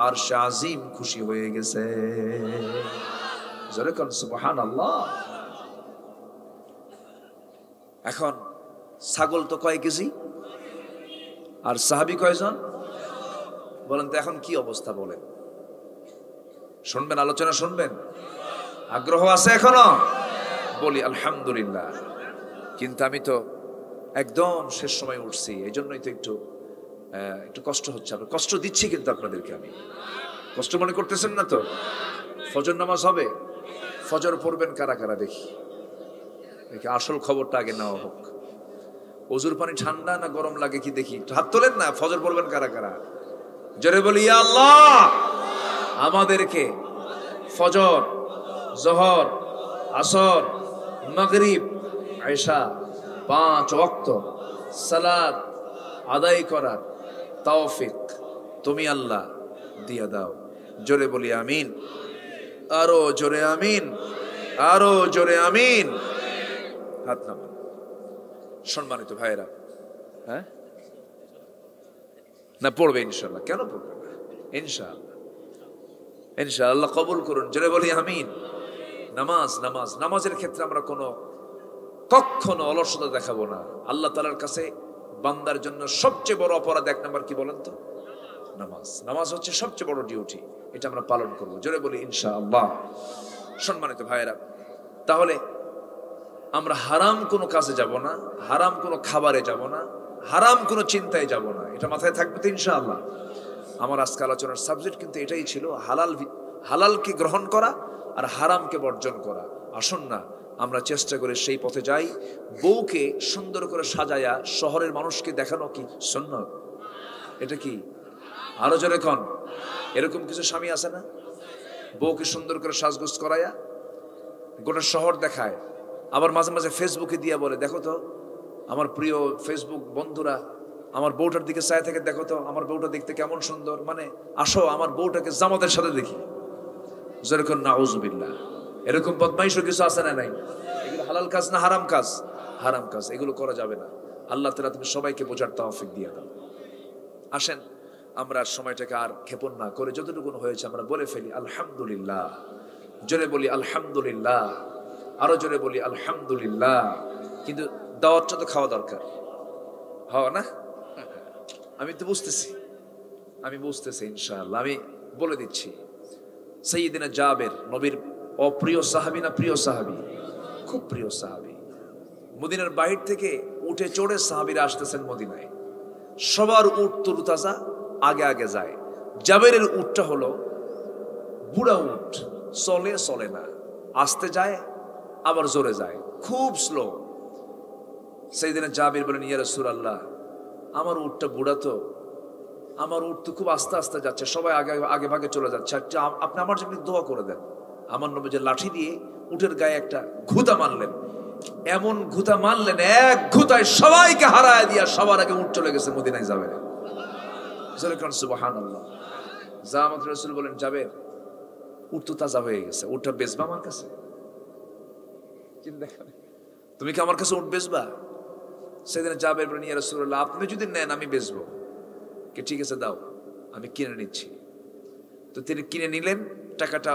A: আর সে আজিম খুশি হয়ে গেছে। জোরে কোন সুবহানাল্লাহ। এখন ছাগল তো কয় কেজি, আর সাহাবী কয়জন বলেন তো? এখন কি অবস্থা বলেন? শুনবেন, আলোচনা শুনবেন? আগ্রহ আছে এখনো? বলি আলহামদুলিল্লাহ। কিন্তু আমি তো একদম শেষ সময় উঠছি, এই জন্যই তো একটু কষ্ট হচ্ছে। কষ্ট দিচ্ছি কিন্তু আপনাদেরকে আমি। কষ্ট মনে করতেছেন না তো? ফজর নামাজ হবে, ফজর পড়বেন কারা কারা দেখি। আসল খবরটা আগে নেওয়া হোক। ওজুর পানি ঠান্ডা না গরম লাগে কি দেখি, হাত তোলেন না। ফজর পড়বেন কারা কারা? জোরে বলি, ইয়া আল্লাহ, আমাদেরকে ফজর, জোহর, আসর, মাগরিব, ইশা 5 ওয়াক্ত সালাত আদায় করার তৌফিক তুমি আল্লাহ দিয়া দাও। জোরে বলি আমিন। আরো জোরে আমিন, আরো জোরে আমিন। হাত নামান। সম্মানিত ভাইরা, হ্যাঁ না পড়বে ইনশাআল্লাহ? কেন পড়বে না? ইনশাআল্লাহ, ইনশাআল্লাহ কবুল করুন। জোরে বলি আমিন। নামাজের ক্ষেত্রে আমরা কখনো অলসতা দেখাবো না। আল্লাহ তাআলার কাছে বান্দার জন্য সবচেয়ে বড় অপরাধ 1 নাম্বার কি বলেন তো? নামাজ হচ্ছে সবচেয়ে বড় ডিউটি। এটা আমরা পালন করবো। জোরে বলি ইনশাআল্লাহ। সম্মানিত ভাইরা, তাহলে আমরা হারাম কোনো কাজে যাব না, হারাম কোনো খাবারে যাব না, হারাম কোনো চিন্তায় যাব না। এটা মাথায় থাকবে তো ইনশাআল্লাহ। আমার আজকে আলোচনার সাবজেক্ট কিন্তু এটাই ছিল, হালালকে গ্রহণ করা আর হারামকে বর্জন করা। আসুন না আমরা চেষ্টা করে সেই পথে যাই। বউকে সুন্দর করে সাজায়া শহরের মানুষকে দেখানো কি সুন্নাত? এটা কি? আরো জোরে কোন? এরকম কিছু স্বামী আছে না, বউকে সুন্দর করে সাজগোজ করায়া গোটা শহর দেখায়, আবার মাঝে মাঝে ফেসবুকে দিয়া বলে, দেখো তো আমার প্রিয় ফেসবুক বন্ধুরা, আমার বউটার দিকে চায় থেকে দেখো তো আমার বউটা দেখতে কেমন সুন্দর, মানে আসো আমার বউটাকে জামাতের সাথে দেখি। যেরকম নাউজুবিল্লাহ, এরকম বদমাইশও কিছু আছে না নাই? এগুলো হালাল কাজ না হারাম কাজ? হারাম কাজ, এগুলো করা যাবে না। আল্লাহ তাআলা তুমি সবাইকে বোঝার তৌফিক দিয়ে দাও। আসেন আমরা সময়টাকে আর ক্ষেপণ না করে যতটুকু হয়েছে আমরা বলে ফেলি আলহামদুলিল্লাহ। জোরে বলি আলহামদুলিল্লাহ, আরো জোরে বলি আলহামদুলিল্লাহ। কিন্তু দাওয়াতটা তো খাওয়া দরকার, না? আমি তো বুঝতেছি ইনশাআল্লাহ। আমি বলে দিচ্ছি, সাইয়্যিদিনা জাবের নবীর অপ্রিয় সাহাবী না প্রিয় সাহাবী? খুব প্রিয় সাহাবী। মদিনার বাহির থেকে উঠে চড়ে সাহাবীরা আসতেছেন মদিনায়। সবার উট তরুতাজা, আগে আগে যায়। জাবেরের উটটা হলো বুড়া উট, চলে না, আস্তে যায় আবার জোরে যায়, খুব স্লো। সাইয়্যিদিনা জাবের বলেন, ইয়া রাসূলুল্লাহ, আমার উটটা বুড়া তো, আমার উট তো খুব আস্তে আস্তে যাচ্ছে, সবাই আগে ভাগে চলে যাচ্ছে, আপনি আমার জন্য দোয়া করে দেন। আমার নবী যে লাঠি দিয়ে উটের গায়ে একটা ঘুতা মারলেন, এমন ঘুতা মারলেন, এক ঘুতায় সবাইকে হারায় দিয়া সবার আগে উট চলে গেছে মদিনায় যাবের। সুবহানাল্লাহ। জামাত রাসূল বলেন, জাবের উট তো তাজা হয়ে গেছে, উটটা বেচবা আমার কাছে? চিন্তা করে, তুমি কি আমার কাছে উট বেচবা? সেদিন জাবের বলেন, ইয়া রাসূলুল্লাহ, আপনি যদি নেন আমি বেচবো। কি ঠিক আছে, দাও, আমি কিনে নিচ্ছি। তো তিনি কিনে নিলেন, টাকাটা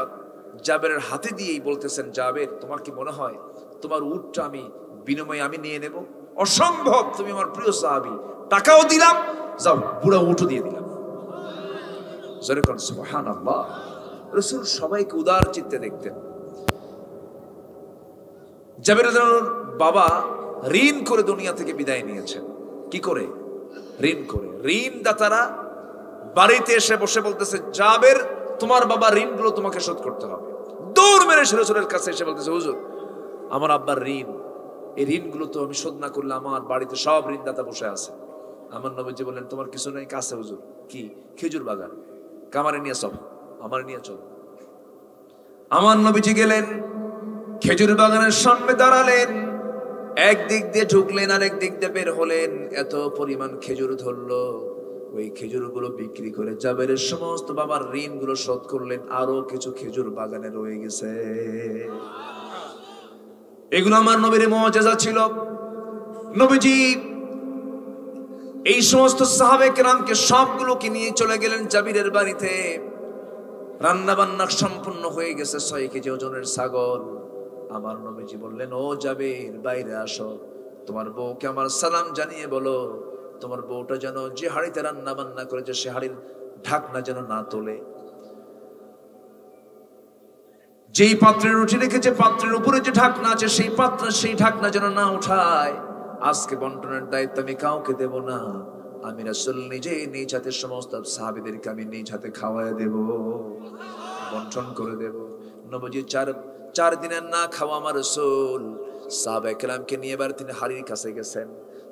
A: জাবেরের হাতে দিয়েই বলতেছেন, জাবের তোমার কি মনে হয় তোমার উটটা আমি বিনিময়ে আমি নিয়ে নেব? অসম্ভব, তুমি আমার প্রিয় সাহাবী, টাকাও দিলাম, যাও বুড়া উটও দিয়ে দিলাম। জোরে কোন সুবহানাল্লাহ। রাসূল সবাইকে উদার চিত্তে দেখতেন। জাবের রাদিয়াল্লাহু বাবা ঋণ করে দুনিয়া থেকে বিদায় নিয়েছেন। কি করে? ঋণ করে। ঋণদাতারা বাড়িতে এসে বসে বলতেছে, জাবের তোমার বাবা ঋণগুলো তোমাকে শোধ করতে হবে। দৌড় মেরে রাসূলের কাছে এসে বলতেছে, হুজুর আমার আব্বার ঋণ, এই ঋণগুলো তো আমি শোধ না করলে আমার বাড়িতে সব ঋণদাতা বসে আছে। আমার নবীজি বললেন, তোমার কিছু নেই? কাছে হুজুর। কি? খেজুর বাগান, কামারে নিয়ে চল, আমার নিয়ে চল। আমার নবীজি গেলেন, খেজুর বাগানের সামনে দাঁড়ালেন, একদিক দিয়ে ঢুকলেন আর একদিক দিয়ে বের হলেন। এত পরিমাণ খেজুর ধরলো, ওই খেজুরগুলো বিক্রি করে জাবেরের সমস্ত বাবার ঋণগুলো শোধ করলেন। আরো কিছু খেজুর বাগানে রয়ে গেছে। এগুলো আমার নবীর মুআজিজা ছিল। নবীজি এই সমস্ত সাহাবে কেরামকে সবগুলোকে নিয়ে চলে গেলেন জাবিরের বাড়িতে। রান্না বান্না সম্পূর্ণ হয়ে গেছে, 6 কেজি ওজনের ছাগল। আমার নবীজি বললেন, ও জাবির, বাইরে আসো, তোমার বউকে আমার সালাম জানিয়ে বলো, তোমার বউটা যেন যে হাড়িতে রান্না বান্না করেছে সে হাড়ির ঢাকনা যেন না তোলে, যেই পাত্রে রুটি রেখেছে পাত্রের উপরে যে ঢাকনা আছে সেই ঢাকনা যেন না উঠায়। আজকে বন্টনের দায়িত্ব আমি কাউকে দেব না, আমি রাসূল নিজে নিজ হাতে সমস্ত সাহাবীদেরকে আমি নিজ হাতে খাওয়ায় দেব, বন্টন করে দেব। নবীজি চার দিনের না খাওয়া আমার রাসূল সাহাবায়ে কেরামকে নিয়ে এবার তিনি হাড়ির কাছে গেছেন।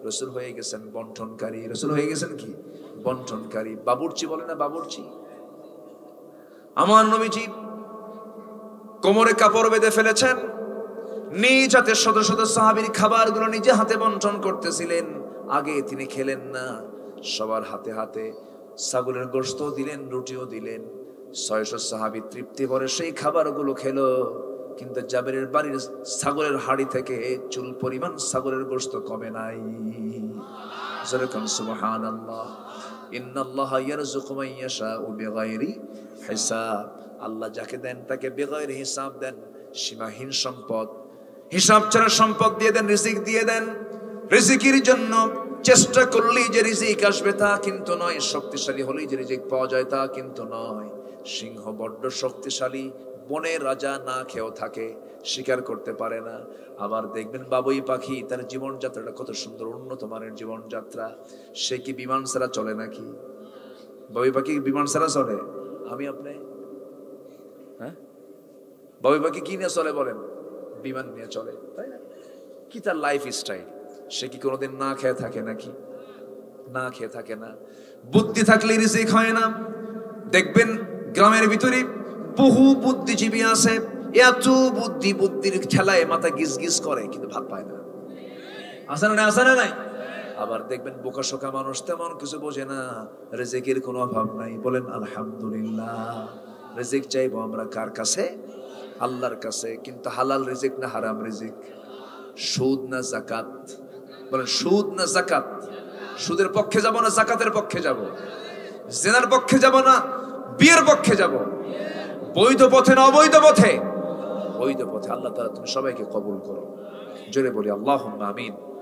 A: রাসূল হয়ে গেছেন বন্টনকারী। রাসূল হয়ে গেছেন কি? বন্টনকারী। বাবুর্চি বলে না, বাবুর্চি। আমার নবীজি কোমরে কাপড় বেঁধে ফেলেছেন, নিজ হাতে শত শত সাহাবীর খাবারগুলো নিজে হাতে বন্টন করতেছিলেন। আগে তিনি খেলেন না, সবার হাতে হাতে ছাগলের গোশত দিলেন, রুটিও দিলেন। 600 সাহাবী তৃপ্তি ভরে সেই খাবারগুলো খেলো। কিন্তু জাবেরের বাড়ির ছাগলের হাড়ি থেকে চুল পরিমাণ ছাগলের গোশত কমে নাই। যেরকম সুবহানাল্লাহ। ইন্নাল্লাহা ইয়ারযুকু মান ইয়াশাউ বিগাইরি হিসাব। আল্লাহ যাকে দেন তাকে বেগাইরি হিসাব দেন, সীমাহীন সম্পদ, হিসাব ছাড়া সম্পদ দিয়ে দেন, রিজিক দিয়ে দেন। রিজিকের জন্য চেষ্টা করলেই যে রিজিক আসবে তা কিন্তু নয়, শক্তিশালী হলেই যে রিজিক পাওয়া যায় তা কিন্তু নয়। সিংহ বড্ড শক্তিশালী, বনের রাজা না খেয়েও থাকে, শিকার করতে পারে না। আবার দেখবেন বাবুই পাখি, তার জীবনযাত্রাটা কত সুন্দর, উন্নত মানের জীবনযাত্রা। সে কি বিমান ছাড়া চলে নাকি? বাবুই পাখি বিমান ছাড়া চলে? আমি আপনি বাবুই পাখি কি নিয়ে চলে বলেন? বিমান নিয়ে চলে, তাই না? কি তার লাইফ স্টাইল? সে কি কোনোদিন না খেয়ে থাকে নাকি? না খেয়ে থাকে না। বুদ্ধি থাকলে রিজিক হয় না। দেখবেন গ্রামের ভিতরে বহু বুদ্ধিজীবী আছে, এত বুদ্ধির খেলায় মাথা গিজ গিজ করে কিন্তু ভাত পায় না। আছে না নাই? আবার দেখবেন বোকা শোকা মানুষ, তেমন কিছু বোঝে না, রিজিকের কোনো অভাব নাই। বলেন আলহামদুলিল্লাহ। রিজিক চাইবো আমরা কার কাছে? আল্লাহর কাছে। কিন্তু হালাল রিজিক না হারাম রিজিক? সুদ না যাকাত? বলেন সুদ না যাকাত? সুদের পক্ষে যাব না যাকাতের পক্ষে যাব? জিনার পক্ষে যাব না বিয়ের পক্ষে যাব? বৈধ পথে না অবৈধ পথে? বৈধ পথে। আল্লাহ তাআলা তুমি সবাইকে কবুল করো। জোরে বলি আল্লাহুম্মা আমিন।